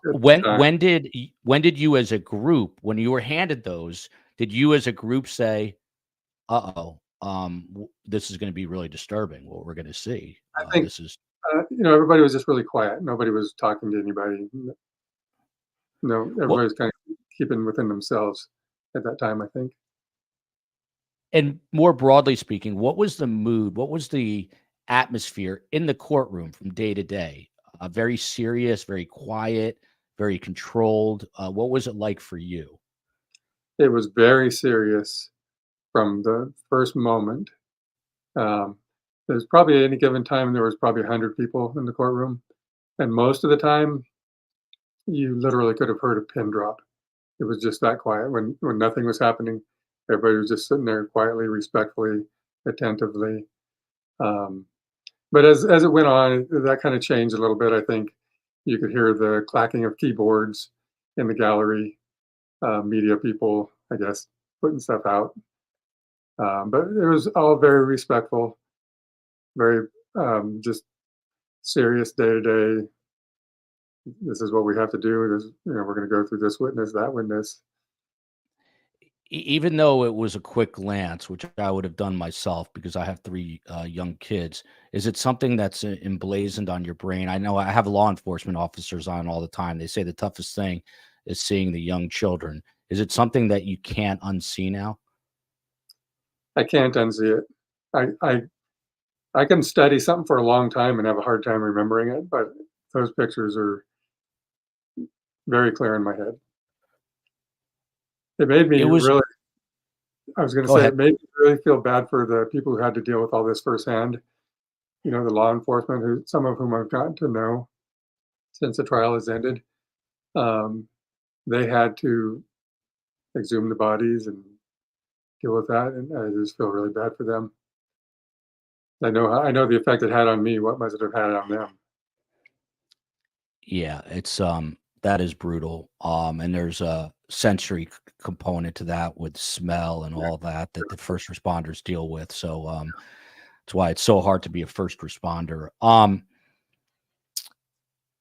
the When time. when did when did you as a group, when you were handed those, did you as a group say, uh-oh, this is going to be really disturbing what we're going to see? I think This is everybody was just really quiet. Nobody was talking to anybody. No, what. everybody was kind of keeping within themselves at that time, I think. And more broadly speaking, what was the mood? What was the atmosphere in the courtroom from day to day? Very serious, very quiet, very controlled. What was it like for you? It was very serious from the first moment. Um, there's probably at any given time there was probably 100 people in the courtroom, and most of the time you literally could have heard a pin drop. It was just that quiet when nothing was happening. Everybody was just sitting there quietly, respectfully, attentively. Um, but as it went on, that kind of changed a little bit. I think you could hear the clacking of keyboards in the gallery, media people, I guess, putting stuff out. But it was all very respectful, very just serious day to day. this is what we have to do. This, we're going to go through this witness, that witness. Even though it was a quick glance, which I would have done myself because I have 3 young kids, is it something that's emblazoned on your brain? I know I have law enforcement officers on all the time. They say the toughest thing is seeing the young children. Is it something that you can't unsee now? I can't unsee it. I can study something for a long time and have a hard time remembering it, but those pictures are very clear in my head. It made me really, I was going to say, it made me really feel bad for the people who had to deal with all this firsthand. The law enforcement, some of whom I've gotten to know since the trial has ended. They had to exhume the bodies and deal with that, and I just feel really bad for them. I know the effect it had on me. What must it have had on them? Yeah, it's that is brutal. And there's a sensory component to that with smell and all that the first responders deal with. So that's why it's so hard to be a first responder.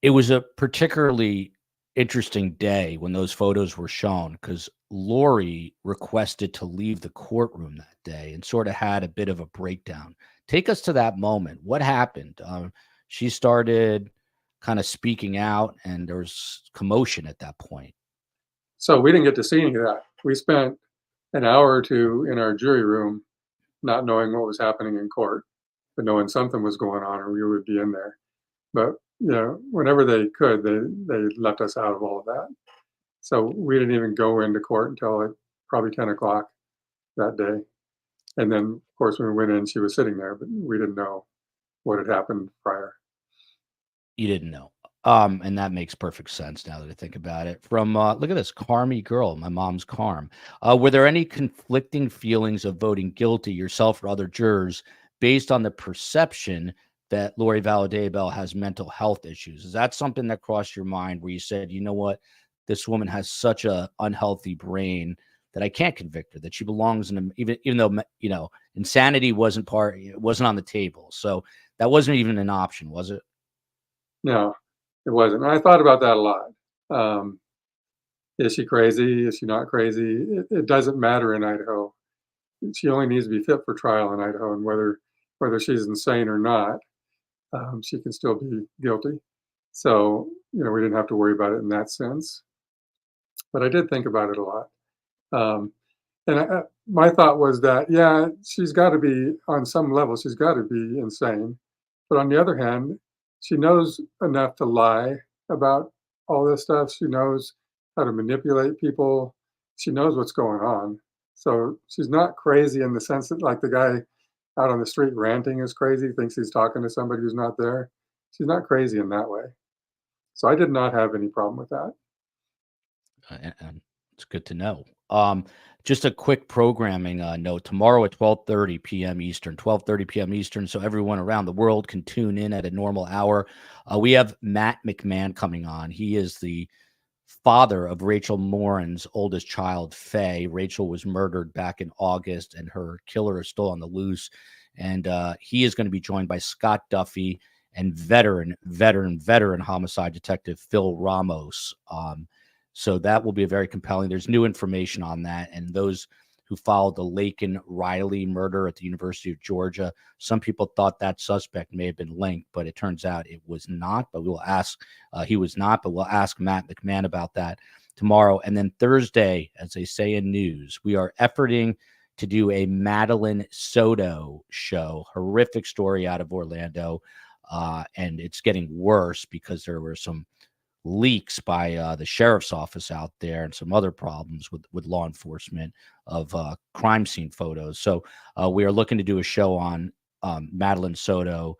It was a particularly interesting day when those photos were shown because Lori requested to leave the courtroom that day and sort of had a bit of a breakdown. Take us to that moment. What happened? She started kind of speaking out, and there was commotion at that point. So we didn't get to see any of that. We spent an hour or 2 in our jury room, not knowing what was happening in court, but knowing something was going on, or we would be in there. But whenever they could, they left us out of all of that. So we didn't even go into court until like probably 10 o'clock that day. And then, of course, when we went in, she was sitting there, but we didn't know what had happened prior. You didn't know. And that makes perfect sense now that I think about it. From look at this Carmy girl, my mom's Carm. Were there any conflicting feelings of voting guilty yourself or other jurors based on the perception that Lori Vallow Daybell has mental health issues? Is that something that crossed your mind where you said, you know what, this woman has such a unhealthy brain that I can't convict her, that she belongs in even though, insanity wasn't on the table. So that wasn't even an option, was it? No, it wasn't. And I thought about that a lot. Is she crazy? Is she not crazy? It doesn't matter in Idaho. She only needs to be fit for trial in Idaho, and whether she's insane or not, she can still be guilty. So, we didn't have to worry about it in that sense. But I did think about it a lot. And my thought was that, yeah, she's got to be, on some level, she's got to be insane. But on the other hand, she knows enough to lie about all this stuff. She knows how to manipulate people. She knows what's going on. So she's not crazy in the sense that, like, the guy out on the street ranting is crazy, thinks he's talking to somebody who's not there. She's not crazy in that way. So I did not have any problem with that. And it's good to know. Just a quick programming note. Tomorrow at 12:30 p.m. Eastern, 12:30 p.m. Eastern, so everyone around the world can tune in at a normal hour. We have Matt McMahon coming on. He is the father of Rachel Morin's oldest child, Faye. Rachel was murdered back in August, and her killer is still on the loose. And he is going to be joined by Scott Duffy and veteran homicide detective Phil Ramos. So that will be very compelling. There's new information on that. And those who followed the Laken Riley murder at the University of Georgia, some people thought that suspect may have been linked, but it turns out it was not. But we'll ask, he was not, but we'll ask Matt McMahon about that tomorrow. And then Thursday, as they say in news, we are efforting to do a Madeline Soto show, horrific story out of Orlando. And it's getting worse because there were some leaks by the sheriff's office out there and some other problems with law enforcement of crime scene photos. So we are looking to do a show on Madeline Soto,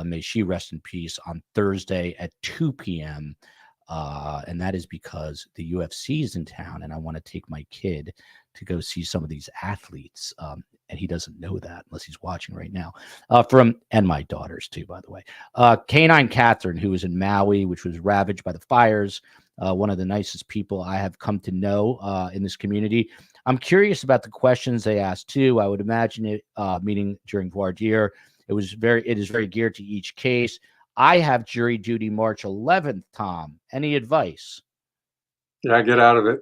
may she rest in peace, on Thursday at 2 p.m. And that is because the UFC is in town and I want to take my kid to go see some of these athletes. And he doesn't know that unless he's watching right now. And my daughters too, by the way. Canine Catherine, who was in Maui, which was ravaged by the fires. One of the nicest people I have come to know in this community. I'm curious about the questions they asked too. I would imagine it meeting during voir dire. It is very geared to each case. I have jury duty March 11th, Tom. Any advice? Yeah, get out of it.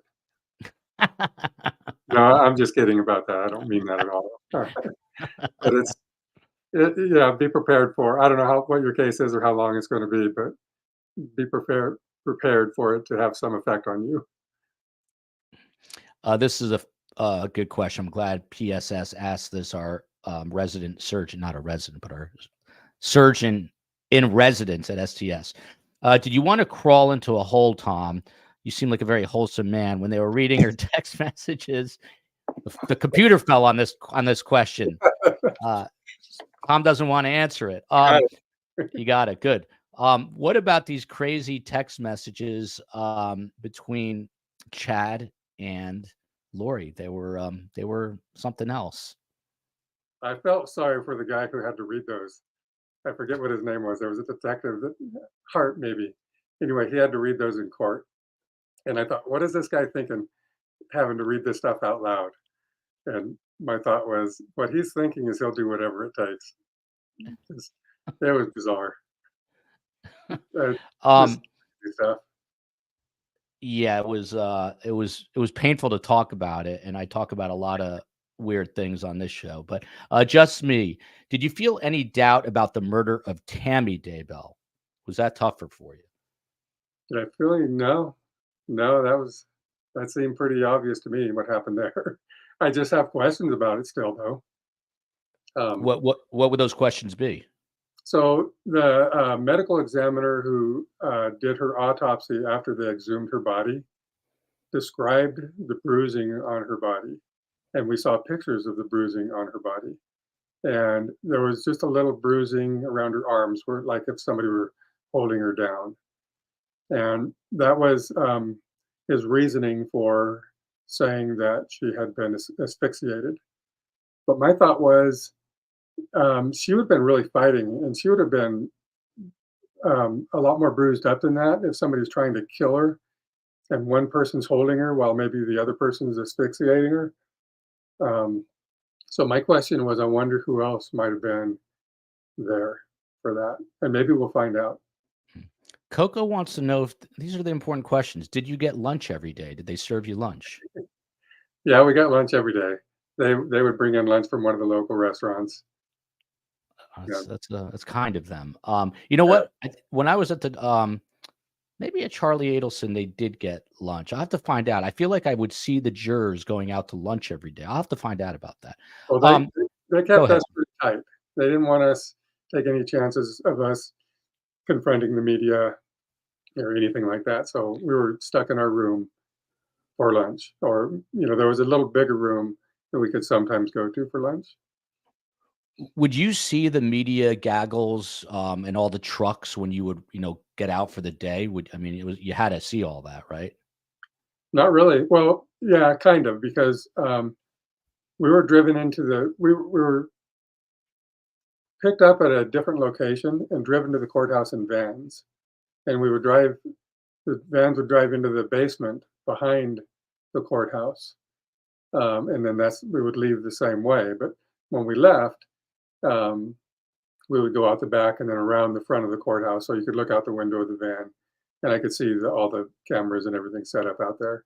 No, I'm just kidding about that. I don't mean that at all. But yeah, be prepared for. I don't know what your case is or how long it's going to be, but be prepared for it to have some effect on you. This is a good question. I'm glad PSS asked this. Our resident surgeon, not a resident, but our surgeon in residence at STS. Did you want to crawl into a hole, Tom? You seem like a very wholesome man. When they were reading her text messages, the computer fell on this question. Tom doesn't want to answer it. You got it. Good. What about these crazy text messages between Chad and Lori? They were something else. I felt sorry for the guy who had to read those. I forget what his name was. There was a detective, Hart maybe. Anyway, he had to read those in court. And I thought, what is this guy thinking, having to read this stuff out loud? And my thought was, what he's thinking is he'll do whatever it takes. It was bizarre. Stuff. Yeah, it was painful to talk about it, and I talk about a lot of weird things on this show. But just me, did you feel any doubt about the murder of Tammy Daybell? Was that tougher for you? Did I feel any? No, that seemed pretty obvious to me what happened there. I just have questions about it still, though. What would those questions be? So the medical examiner who did her autopsy after they exhumed her body described the bruising on her body, and we saw pictures of the bruising on her body. And there was just a little bruising around her arms, where like if somebody were holding her down. And that was his reasoning for saying that she had been asphyxiated. But my thought was, she would have been really fighting, and she would have been a lot more bruised up than that if somebody's trying to kill her and one person's holding her while maybe the other person's asphyxiating her. So my question was, I wonder who else might have been there for that, and maybe we'll find out. Coco wants to know if these are the important questions. Did you get lunch every day? Did they serve you lunch? Yeah, we got lunch every day. They would bring in lunch from one of the local restaurants. That's kind of them. You know what? When I was at the maybe at Charlie Adelson, they did get lunch. I'll have to find out. I feel like I would see the jurors going out to lunch every day. I'll have to find out about that. Well, they kept us pretty tight. They didn't want us take any chances of us confronting the media or anything like that. So we were stuck in our room for lunch, or there was a little bigger room that we could sometimes go to for lunch. Would you see the media gaggles and all the trucks when you would, get out for the day? You had to see all that, right? Not really. Well, yeah, kind of, because we were driven into we were picked up at a different location and driven to the courthouse in vans, and the vans would drive into the basement behind the courthouse, and then we would leave the same way. But when we left, we would go out the back and then around the front of the courthouse, so you could look out the window of the van, and I could see all the cameras and everything set up out there.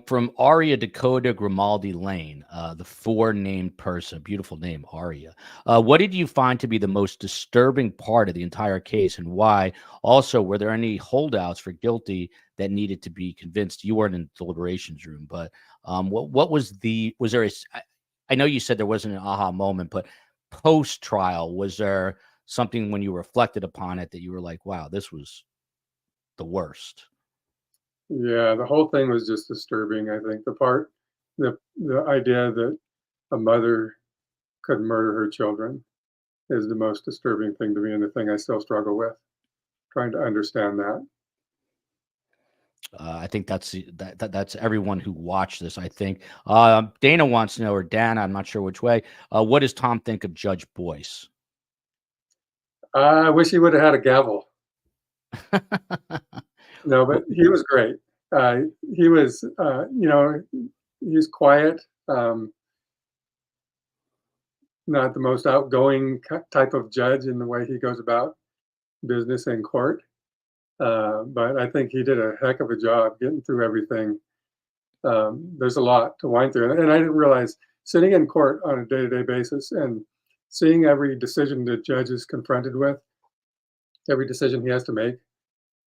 From Aria Dakota Grimaldi Lane, the 4 named person, beautiful name, Aria. What did you find to be the most disturbing part of the entire case, and why? Also, were there any holdouts for guilty that needed to be convinced? You weren't in the deliberations room, but what was there I know you said there wasn't an aha moment, but post-trial, was there something when you reflected upon it that you were like, wow, this was the worst? Yeah, the whole thing was just disturbing. I think the idea that a mother could murder her children is the most disturbing thing to me, and the thing I still struggle with, trying to understand that. I think that's everyone who watched this. I think Dana wants to know, or Dana, I'm not sure which way. What does Tom think of Judge Boyce? I wish he would have had a gavel. No, but he was great. He was, he's quiet. not the most outgoing type of judge in the way he goes about business in court. But I think he did a heck of a job getting through everything. There's a lot to wind through, and I didn't realize sitting in court on a day-to-day basis and seeing every decision the judge is confronted with, every decision he has to make.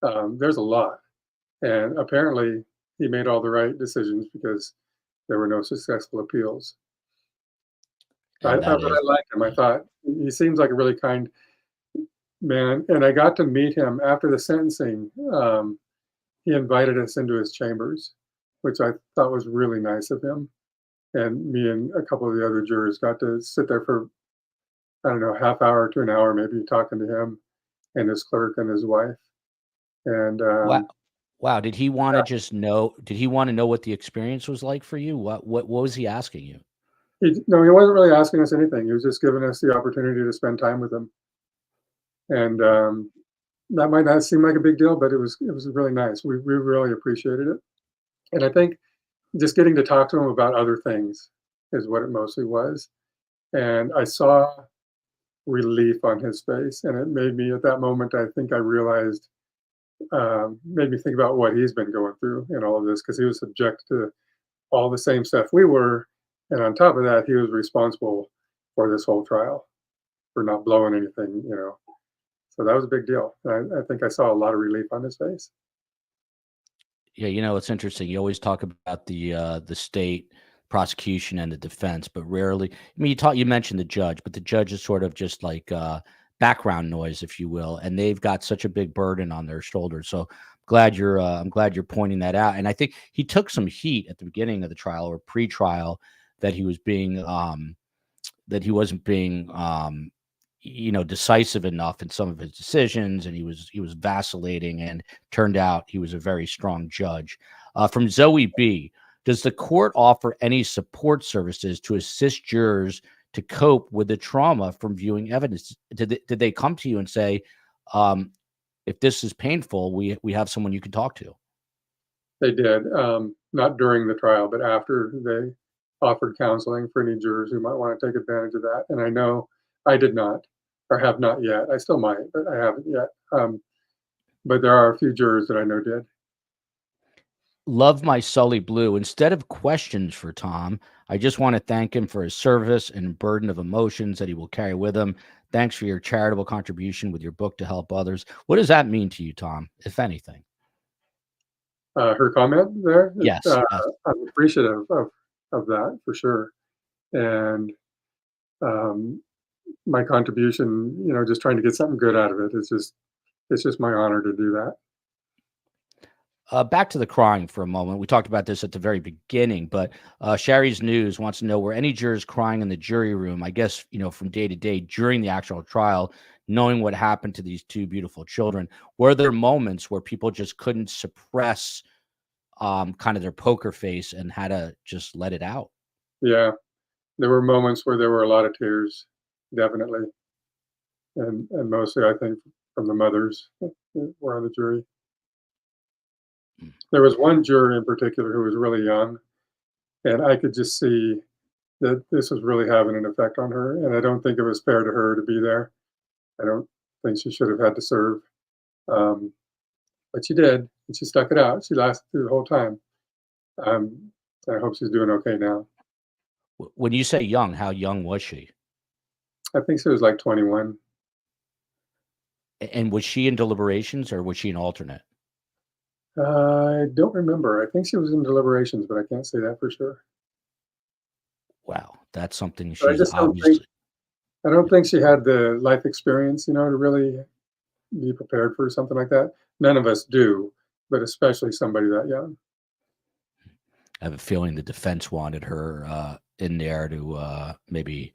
There's a lot, and apparently he made all the right decisions because there were no successful appeals. And that But I is, liked him. I thought he seems like a really kind man, and I got to meet him after the sentencing. He invited us into his chambers, which I thought was really nice of him. And me and a couple of the other jurors got to sit there for, I don't know, half hour to an hour, maybe talking to him and his clerk and his wife. And wow. Wow. Did he want to just know? Did he want to know what the experience was like for you? What was he asking you? no, he wasn't really asking us anything. He was just giving us the opportunity to spend time with him. And that might not seem like a big deal, but it was really nice. We really appreciated it. And I think just getting to talk to him about other things is what it mostly was. And I saw relief on his face, and it made me, at that moment, I think I realized, made me think about what he's been going through in all of this, because he was subject to all the same stuff we were, and on top of that, he was responsible for this whole trial for not blowing anything, you know. So that was a big deal. I think I saw a lot of relief on his face. Yeah, you know, it's interesting. You always talk about the state prosecution and the defense, but rarely. I mean, you mentioned the judge, but the judge is sort of just like background noise, if you will, and they've got such a big burden on their shoulders. So I'm glad you're pointing that out. And I think he took some heat at the beginning of the trial or pre-trial that he was being that he wasn't being decisive enough in some of his decisions, and he was vacillating, and turned out he was a very strong judge. From Zoe B, does the court offer any support services to assist jurors to cope with the trauma from viewing evidence? Did they come to you and say, if this is painful, we have someone you can talk to? They did, not during the trial, but after. They offered counseling for any jurors who might want to take advantage of that. And I know I did not, or have not yet. I still might, but I haven't yet. But there are a few jurors that I know did. Love My Sully Blue. Instead of questions for Tom, I just want to thank him for his service and burden of emotions that he will carry with him. Thanks for your charitable contribution with your book to help others. What does that mean to you, Tom, if anything? Her comment there? Yes. Yes. I'm appreciative of that for sure. And my contribution, just trying to get something good out of it, it's just my honor to do that. Back to the crying for a moment. We talked about this at the very beginning, but Sherry's News wants to know, were any jurors crying in the jury room, I guess, from day to day during the actual trial, knowing what happened to these two beautiful children? Were there moments where people just couldn't suppress kind of their poker face and had to just let it out? Yeah, there were moments where there were a lot of tears, definitely. And mostly, I think, from the mothers who were on the jury. There was one juror in particular who was really young, and I could just see that this was really having an effect on her, and I don't think it was fair to her to be there. I don't think she should have had to serve. But she did, and she stuck it out. She lasted through the whole time. I hope she's doing okay now. When you say young, how young was she? I think she was like 21. And was she in deliberations, or was she an alternate? I don't remember. I think she was in deliberations, but I can't say that for sure. Wow, that's something But she's obviously. I don't think she had the life experience, to really be prepared for something like that. None of us do, but especially somebody that young. I have a feeling the defense wanted her in there to maybe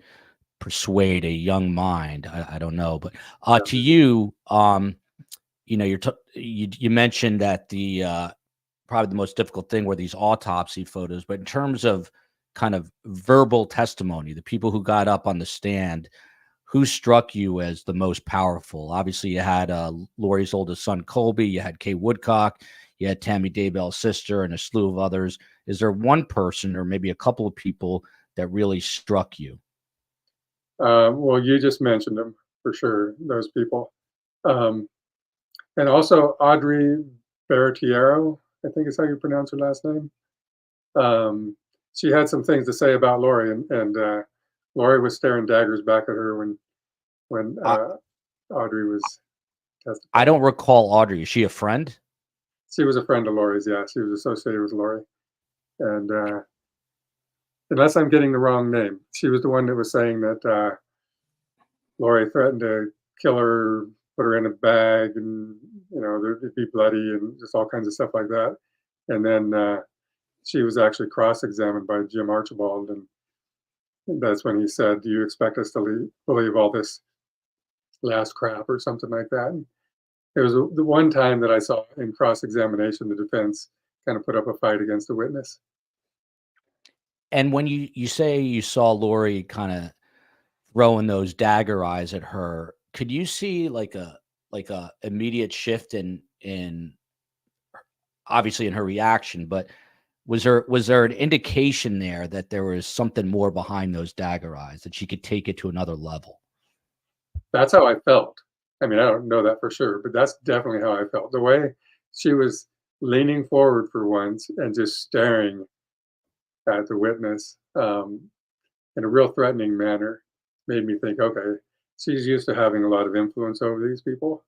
persuade a young mind. I don't know, but to you, you mentioned that the probably the most difficult thing were these autopsy photos, but in terms of kind of verbal testimony, the people who got up on the stand, who struck you as the most powerful? Obviously, you had Lori's oldest son, Colby. You had Kay Woodcock. You had Tammy Daybell's sister, and a slew of others. Is there one person or maybe a couple of people that really struck you? Well, you just mentioned them for sure, those people. Um, and also Audrey Bertiero, I think is how you pronounce her last name. She had some things to say about Lori, and Lori was staring daggers back at her when I, Audrey was I testifying. don't recall Audrey. Is she a friend? She was a friend of Lori's, yeah. She was associated with Lori. And unless I'm getting the wrong name, she was the one that was saying that Lori threatened to kill her, put her in a bag, and it'd be bloody and just all kinds of stuff like that. And then she was actually cross-examined by Jim Archibald, and that's when he said, "Do you expect us to believe all this last crap or something like that?" And it was the one time that I saw in cross-examination the defense kind of put up a fight against the witness. And when you say you saw Lori kind of throwing those dagger eyes at her, could you see like a immediate shift in obviously in her reaction, but was there an indication there that there was something more behind those dagger eyes, that she could take it to another level? That's how I felt. I mean, I don't know that for sure, but that's definitely how I felt. The way she was leaning forward for once and just staring at the witness in a real threatening manner made me think, okay, she's used to having a lot of influence over these people.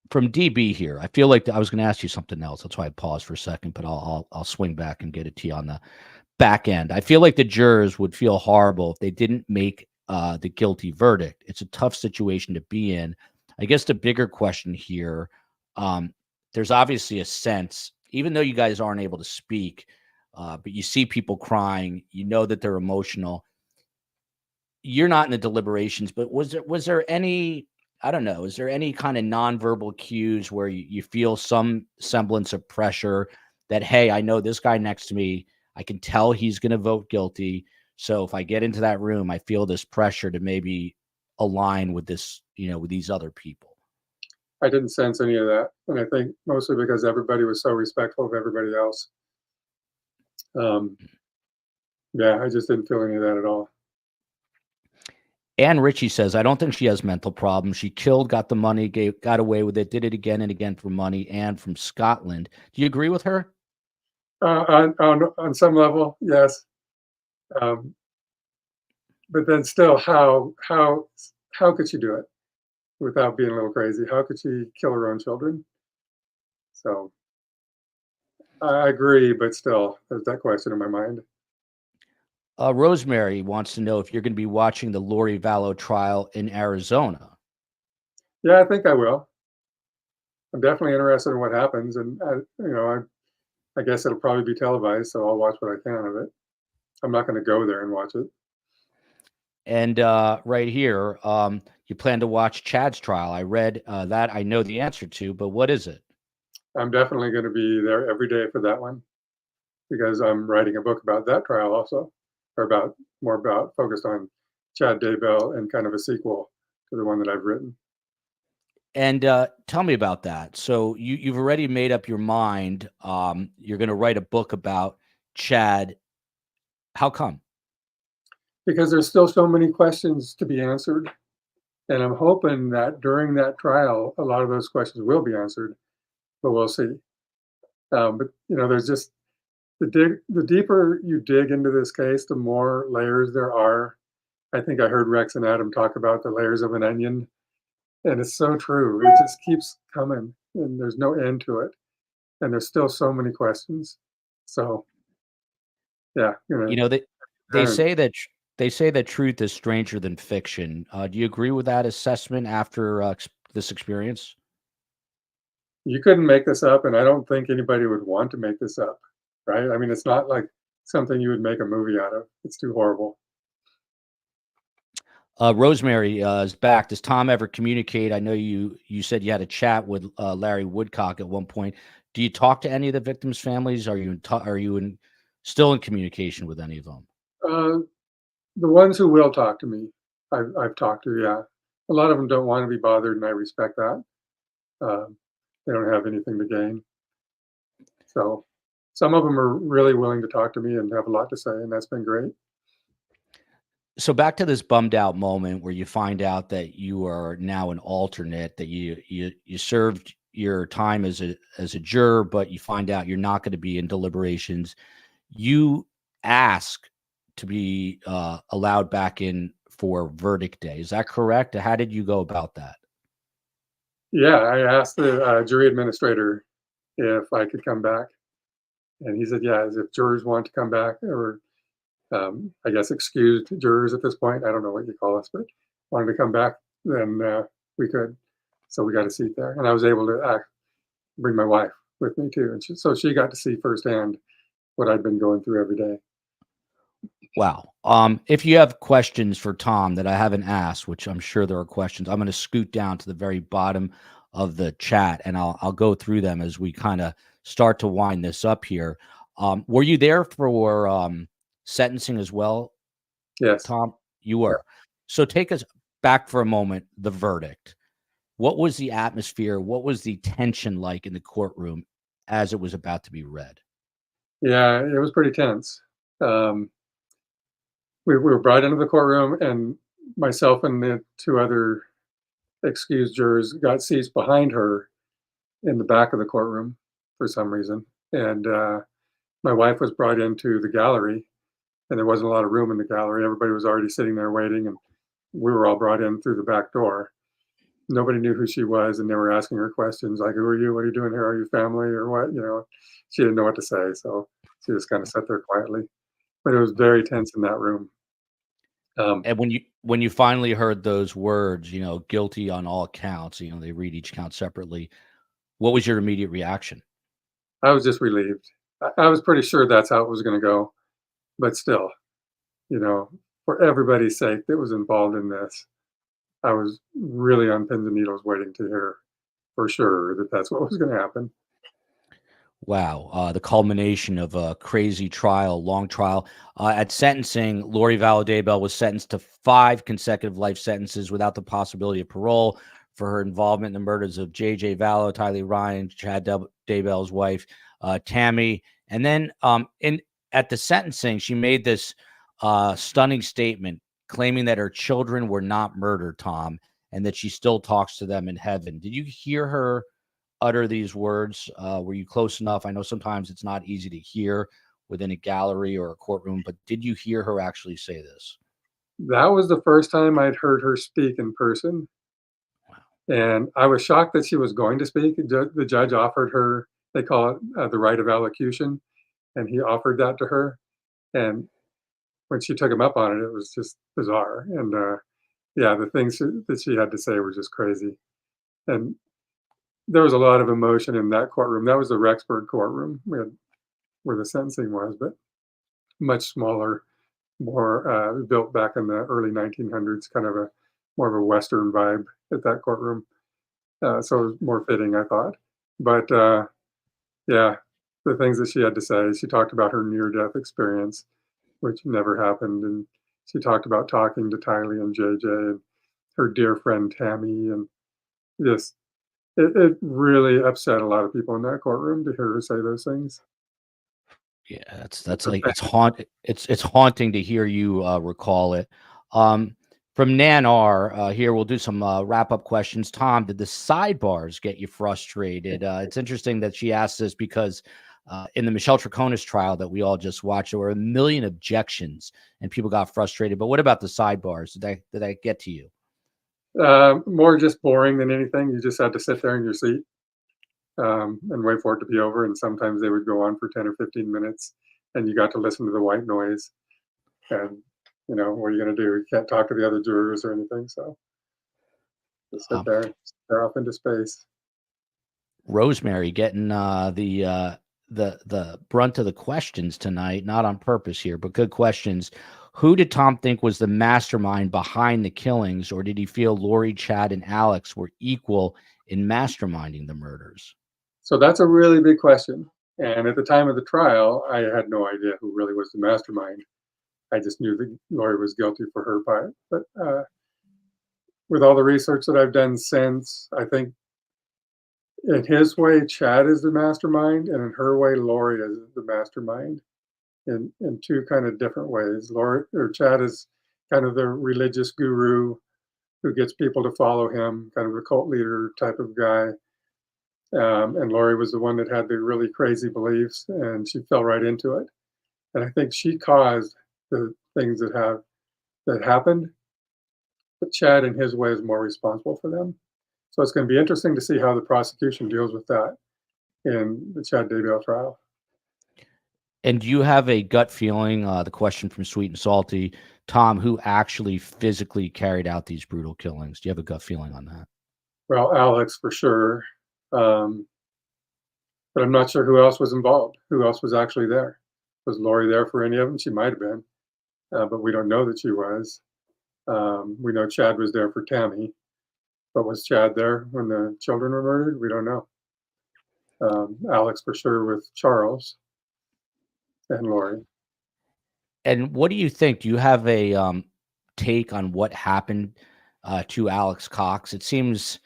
From DB here, I feel like I was going to ask you something else. That's why I paused for a second, but I'll swing back and get it to you on the back end. I feel like the jurors would feel horrible if they didn't make the guilty verdict. It's a tough situation to be in. I guess the bigger question here, there's obviously a sense, even though you guys aren't able to speak, but you see people crying, you know that they're emotional. You're not in the deliberations, but was there any, I don't know, is there any kind of nonverbal cues where you feel some semblance of pressure that, hey, I know this guy next to me, I can tell he's going to vote guilty. So if I get into that room, I feel this pressure to maybe align with this, with these other people. I didn't sense any of that. And I think mostly because everybody was so respectful of everybody else. Yeah, I just didn't feel any of that at all. Ann Ritchie says, I don't think she has mental problems. She killed, got the money, got away with it, did it again and again for money. And from Scotland. Do you agree with her? On some level, yes. But then still, how could she do it without being a little crazy? How could she kill her own children? So I agree, but still, there's that question in my mind. Rosemary wants to know if you're going to be watching the Lori Vallow trial in Arizona. Yeah, I think I will. I'm definitely interested in what happens, and I guess it'll probably be televised, so I'll watch what I can of it. I'm not going to go there and watch it. And right here, you plan to watch Chad's trial. I read that. I know the answer to, but what is it? I'm definitely going to be there every day for that one because I'm writing a book about that trial also, or more about focused on Chad Daybell and kind of a sequel to the one that I've written. And tell me about that. So you've already made up your mind. You're going to write a book about Chad. How come? Because there's still so many questions to be answered. And I'm hoping that during that trial, a lot of those questions will be answered, but we'll see. But there's just the deeper you dig into this case, the more layers there are. I think I heard Rex and Adam talk about the layers of an onion, and it's so true. It just keeps coming, and there's no end to it. And there's still so many questions. So, yeah, they say that truth is stranger than fiction. Do you agree with that assessment after this experience? You couldn't make this up, and I don't think anybody would want to make this up, right? I mean, it's not like something you would make a movie out of. It's too horrible. Rosemary is back. Does Tom ever communicate? I know you said you had a chat with Larry Woodcock at one point. Do you talk to any of the victims' families? Are you still in communication with any of them? The ones who will talk to me, I've talked to. Yeah, a lot of them don't want to be bothered, and I respect that. They don't have anything to gain. So some of them are really willing to talk to me and have a lot to say, and that's been great. So back to this bummed out moment where you find out that you are now an alternate, that you served your time as a juror, but you find out you're not going to be in deliberations. You ask to be allowed back in for verdict day. Is that correct? How did you go about that? Yeah, I asked the jury administrator if I could come back, and he said, yeah, as if jurors want to come back, or I guess excused jurors at this point. I don't know what you call us, but wanted to come back, then we could. So we got a seat there, and I was able to bring my wife with me too, and so she got to see firsthand what I'd been going through every day. Wow. If you have questions for Tom that I haven't asked, which I'm sure there are questions, I'm going to scoot down to the very bottom of the chat and I'll go through them as we kind of start to wind this up here. Were you there for sentencing as well, Yes. Tom? You were. So take us back for a moment, the verdict. What was the atmosphere? What was the tension like in the courtroom as it was about to be read? Yeah, it was pretty tense. We were brought into the courtroom, and myself and the two other excused jurors got seats behind her in the back of the courtroom for some reason. And my wife was brought into the gallery, and there wasn't a lot of room in the gallery. Everybody was already sitting there waiting, and we were all brought in through the back door. Nobody knew who she was, and they were asking her questions like, "Who are you? What are you doing here? Are you family or what?" She didn't know what to say, so she just kind of sat there quietly. But it was very tense in that room. And when you finally heard those words, guilty on all counts, they read each count separately. What was your immediate reaction? I was just relieved. I was pretty sure that's how it was going to go, but still, for everybody's sake that was involved in this, I was really on pins and needles waiting to hear for sure that that's what was going to happen. Wow. The culmination of a crazy trial, long trial. At sentencing, Lori Vallow Daybell was sentenced to 5 consecutive life sentences without the possibility of parole for her involvement in the murders of J.J. Vallow, Tylee Ryan, Chad Daybell's wife, Tammy. And then at the sentencing, she made this stunning statement claiming that her children were not murdered, Tom, and that she still talks to them in heaven. Did you hear her utter these words? Were you close enough? I know sometimes it's not easy to hear within a gallery or a courtroom, but did you hear her actually say this? That was the first time I'd heard her speak in person. Wow. And I was shocked that she was going to speak. The judge offered her, they call it the right of allocution, and he offered that to her. And when she took him up on it, it was just bizarre. And yeah, the things that she had to say were just crazy. And there was a lot of emotion in that courtroom. That was the Rexburg courtroom where the sentencing was, but much smaller, more built back in the early 1900s, kind of more of a Western vibe at that courtroom. So it was more fitting, I thought. But yeah, the things that she had to say, she talked about her near-death experience, which never happened, and she talked about talking to Tylee and JJ and her dear friend Tammy, and just it really upset a lot of people in that courtroom to hear her say those things. Yeah, that's like it's haunting to hear you recall it. From Nan R, here we'll do some wrap up questions. Tom, did the sidebars get you frustrated? It's interesting that she asked this because in the Michelle Troconis trial that we all just watched, there were a million objections and people got frustrated. But what about the sidebars? Did that get to you? More just boring than anything. You just had to sit there in your seat and wait for it to be over. And sometimes they would go on for 10 or 15 minutes, and you got to listen to the white noise. And what are you going to do? You can't talk to the other jurors or anything. So just sit there, stare off into space. Rosemary getting the brunt of the questions tonight, not on purpose here, but good questions. Who did Tom think was the mastermind behind the killings, or did he feel Lori, Chad, and Alex were equal in masterminding the murders? So that's a really big question. And at the time of the trial, I had no idea who really was the mastermind. I just knew that Lori was guilty for her part. But with all the research that I've done since, I think in his way, Chad is the mastermind, and in her way, Lori is the mastermind in two kind of different ways. Chad is kind of the religious guru who gets people to follow him, kind of a cult leader type of guy. And Lori was the one that had the really crazy beliefs, and she fell right into it. And I think she caused the things that happened, but Chad, in his way, is more responsible for them. So it's going to be interesting to see how the prosecution deals with that in the Chad Daybell trial. And do you have a gut feeling, the question from Sweet and Salty, Tom, who actually physically carried out these brutal killings? Do you have a gut feeling on that? Well, Alex, for sure. But I'm not sure who else was involved. Who else was actually there? Was Lori there for any of them? She might have been, but we don't know that she was. We know Chad was there for Tammy, but was Chad there when the children were murdered? We don't know. Alex, for sure, with Charles and Lori. And what do you think? Do you have a take on what happened to Alex Cox? It seems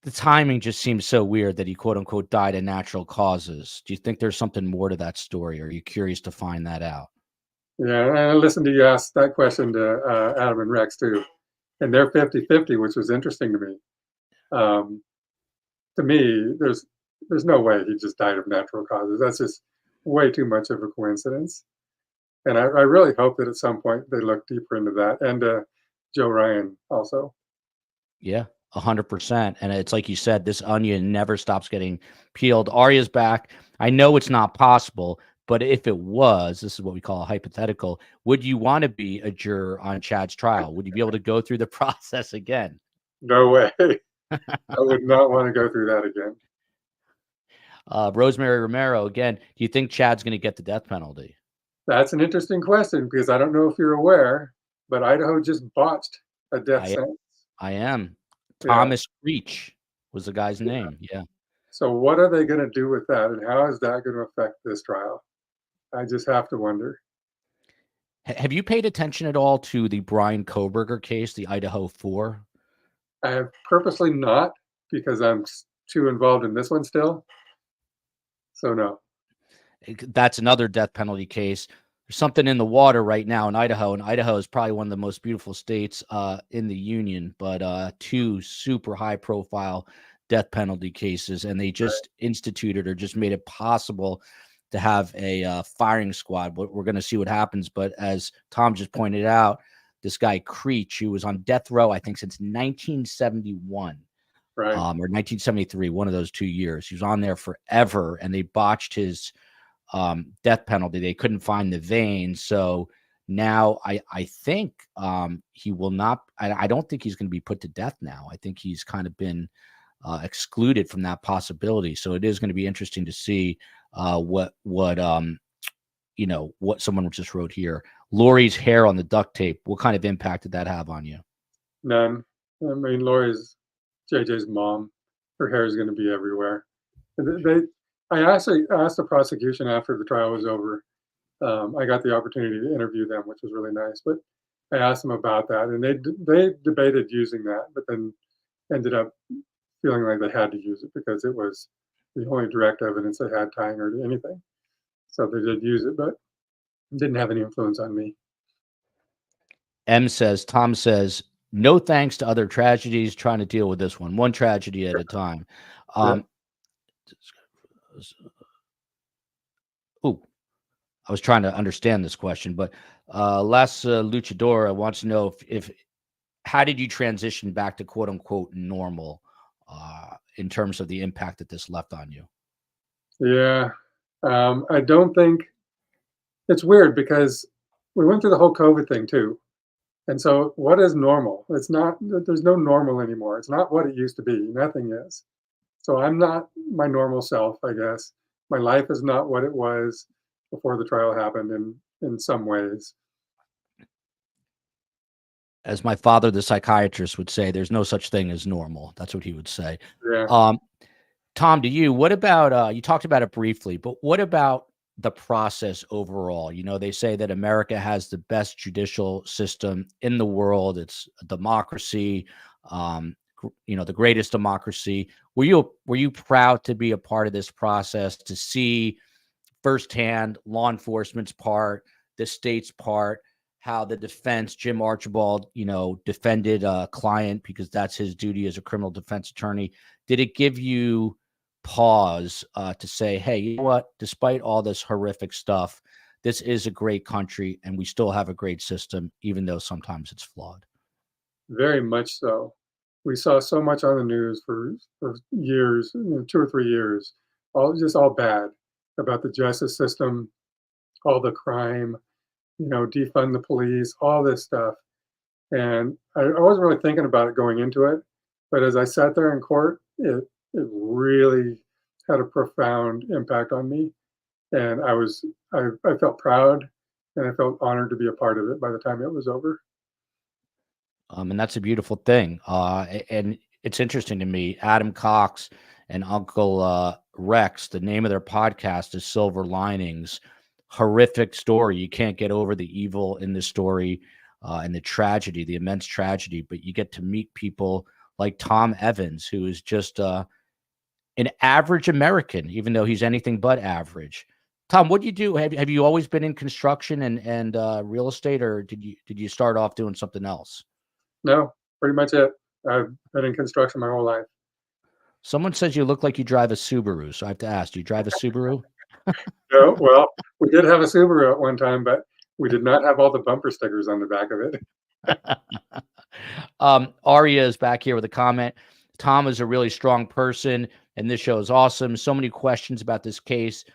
the timing just seems so weird that he quote unquote died of natural causes. Do you think there's something more to that story? Or are you curious to find that out? Yeah, and I listened to you ask that question to Adam and Rex too. And they're 50-50, which was interesting to me. To me, there's no way he just died of natural causes. That's just way too much of a coincidence. And I really hope that at some point they look deeper into that. And Joe Ryan also. Yeah, 100%. And it's like you said, this onion never stops getting peeled. Arya's back. I know it's not possible, but if it was, this is what we call a hypothetical. Would you want to be a juror on Chad's trial? Would you be able to go through the process again? No way. I would not want to go through that again. Rosemary Romero, again, do you think Chad's going to get the death penalty? That's an interesting question because I don't know if you're aware, but Idaho just botched a death sentence. I am. Thomas Creech was the guy's name. Yeah. So what are they going to do with that, and how is that going to affect this trial? I just have to wonder. Have you paid attention at all to the Brian Koberger case, the Idaho 4? I have purposely not because I'm too involved in this one still. So no. That's another death penalty case. There's something in the water right now in Idaho, and Idaho is probably one of the most beautiful states in the union, but two super high profile death penalty cases, and they just instituted or just made it possible to have a firing squad. We're going to see what happens. But as Tom just pointed out, this guy Creech, who was on death row, I think since 1971 or 1973, one of those 2 years. He was on there forever, and they botched his death penalty. They couldn't find the vein. So now I think he will not. I don't think he's going to be put to death now. I think he's kind of been excluded from that possibility. So it is going to be interesting to see what someone just wrote here. Lori's hair on the duct tape. What kind of impact did that have on you? None. I mean, Lori's JJ's mom. Her hair is going to be everywhere. I actually asked the prosecution after the trial was over. I got the opportunity to interview them, which was really nice. But I asked them about that, and they debated using that, but then ended up feeling like they had to use it because it was the only direct evidence they had tying her to anything. So they did use it, but it didn't have any influence on me. Tom says, no thanks to other tragedies, trying to deal with this one tragedy at a time. I was trying to understand this question, but Les Luchadora wants to know if how did you transition back to quote unquote normal in terms of the impact that this left on you? Yeah, I don't think it's weird because we went through the whole COVID thing too. And so what is normal? It's not, there's no normal anymore. It's not what it used to be. Nothing is. So I'm not my normal self, I guess. My life is not what it was before the trial happened in some ways. As my father, the psychiatrist, would say, there's no such thing as normal. That's what he would say. Yeah. Tom, to you, what about, you talked about it briefly, but what about the process overall? You know, they say that America has the best judicial system in the world. It's a democracy, the greatest democracy. Were you proud to be a part of this process, to see firsthand law enforcement's part, the state's part, how the defense, Jim Archibald, defended a client because that's his duty as a criminal defense attorney? Did it give you pause to say, hey, you know what, despite all this horrific stuff, this is a great country and we still have a great system, even though sometimes it's flawed? Very much so. We saw so much on the news for years, 2 or 3 years, all bad about the justice system, all the crime, defund the police, all this stuff. And I wasn't really thinking about it going into it, but as I sat there in court, it really had a profound impact on me. And I felt proud and I felt honored to be a part of it by the time it was over. And that's a beautiful thing. And it's interesting to me, Adam Cox and Uncle Rex, the name of their podcast is Silver Linings. Horrific story. You can't get over the evil in this story and the tragedy, the immense tragedy, but you get to meet people like Tom Evans, who is just an average American, even though he's anything but average. Tom, what do you do? Have you always been in construction and real estate, or did you start off doing something else? No, pretty much it. I've been in construction my whole life. Someone says you look like you drive a Subaru, so I have to ask, do you drive a Subaru? No, well, we did have a Subaru at one time, but we did not have all the bumper stickers on the back of it. Aria is back here with a comment. Tom is a really strong person, and this show is awesome. So many questions about this case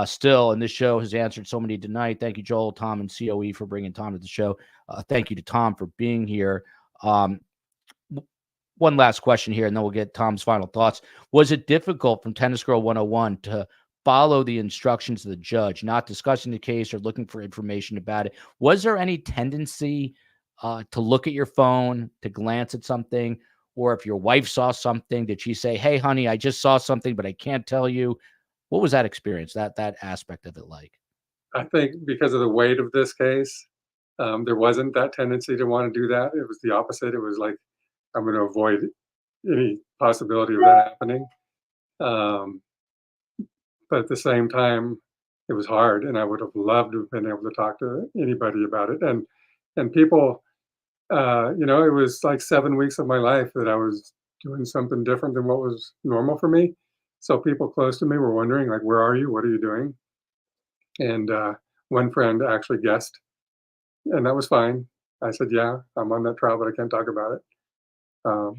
still, and this show has answered so many tonight. Thank you, Joel, Tom, and COE for bringing Tom to the show. Thank you to Tom for being here. One last question here, and then we'll get Tom's final thoughts. Was it difficult from Tennis Girl 101 to follow the instructions of the judge, not discussing the case or looking for information about it? Was there any tendency to look at your phone, to glance at something, or if your wife saw something, did she say, hey, honey, I just saw something, but I can't tell you? What was that experience, that aspect of it like? I think because of the weight of this case, there wasn't that tendency to want to do that. It was the opposite. It was like, I'm going to avoid any possibility of that happening. But at the same time, it was hard, and I would have loved to have been able to talk to anybody about it. And people, it was like 7 weeks of my life that I was doing something different than what was normal for me. So people close to me were wondering, like, where are you? What are you doing? And one friend actually guessed, and that was fine. I said, yeah, I'm on that trial, but I can't talk about it.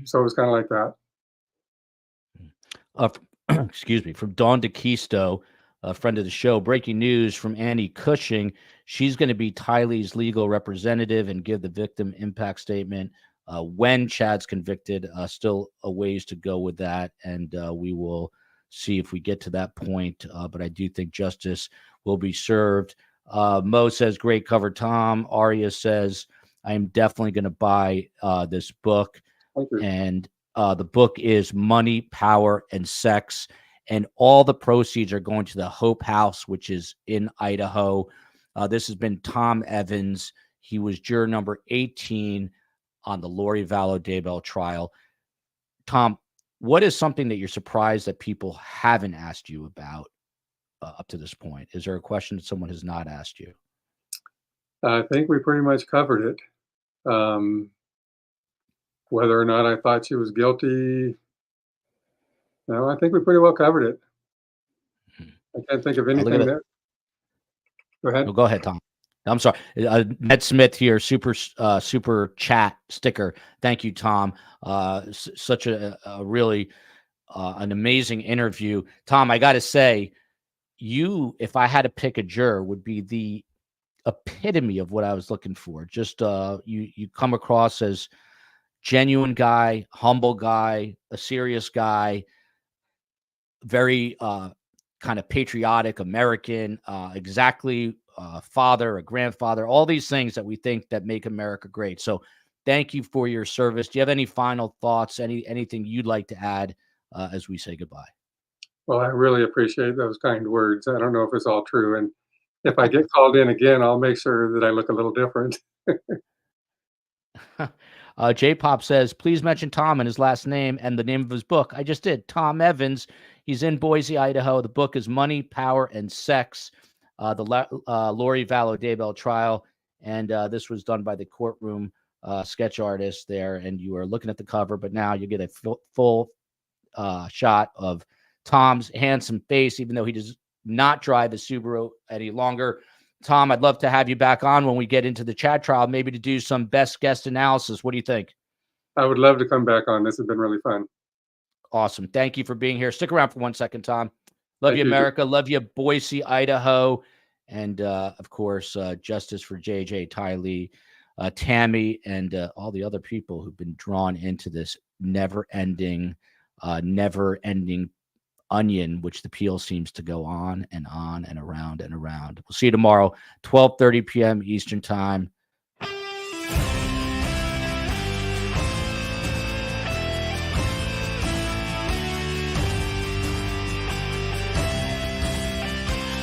So it was kind of like that. Excuse me. From Dawn DeKisto, a friend of the show, breaking news from Annie Cushing. She's going to be Tylee's legal representative and give the victim impact statement when Chad's convicted. Still a ways to go with that, and we will see if we get to that point. But I do think justice will be served. Mo says, great cover, Tom. Aria says, I am definitely going to buy this book. And the book is Money, Power, and Sex. And all the proceeds are going to the Hope House, which is in Idaho. This has been Tom Evans. He was juror number 18 on the Lori Vallow Daybell trial. Tom, what is something that you're surprised that people haven't asked you about up to this point? Is there a question that someone has not asked you? I think we pretty much covered it. Whether or not I thought she was guilty, I think we pretty well covered it. I can't think of anything that. Go ahead. No, go ahead, Tom. I'm sorry. Ned Smith here, super chat sticker. Thank you, Tom. Such a really an amazing interview. Tom, I got to say, you, if I had to pick a juror, would be the epitome of what I was looking for. Just you come across as genuine guy, humble guy, a serious guy, very kind of patriotic American, exactly father, a grandfather, all these things that we think that make America great. So thank you for your service. Do you have any final thoughts, anything you'd like to add as we say goodbye? Well, I really appreciate those kind words. I don't know if it's all true. And if I get called in again, I'll make sure that I look a little different. J-Pop says, please mention Tom and his last name and the name of his book. I just did. Tom Evans. He's in Boise, Idaho. The book is Money, Power, and Sex, the Lori Vallow Daybell Trial. And this was done by the courtroom sketch artist there. And you are looking at the cover, but now you get a full shot of Tom's handsome face, even though he does not drive a Subaru any longer. Tom, I'd love to have you back on when we get into the Chad trial, maybe to do some best guest analysis. What do you think? I would love to come back on. This has been really fun. Awesome. Thank you for being here. Stick around for 1 second, Tom. Love Thank you, you. America. Love you, Boise, Idaho. And, of course, justice for JJ, Ty Lee, Tammy, and all the other people who've been drawn into this never-ending onion, which the peel seems to go on and around and around. We'll see you tomorrow, 12:30 p.m. Eastern Time.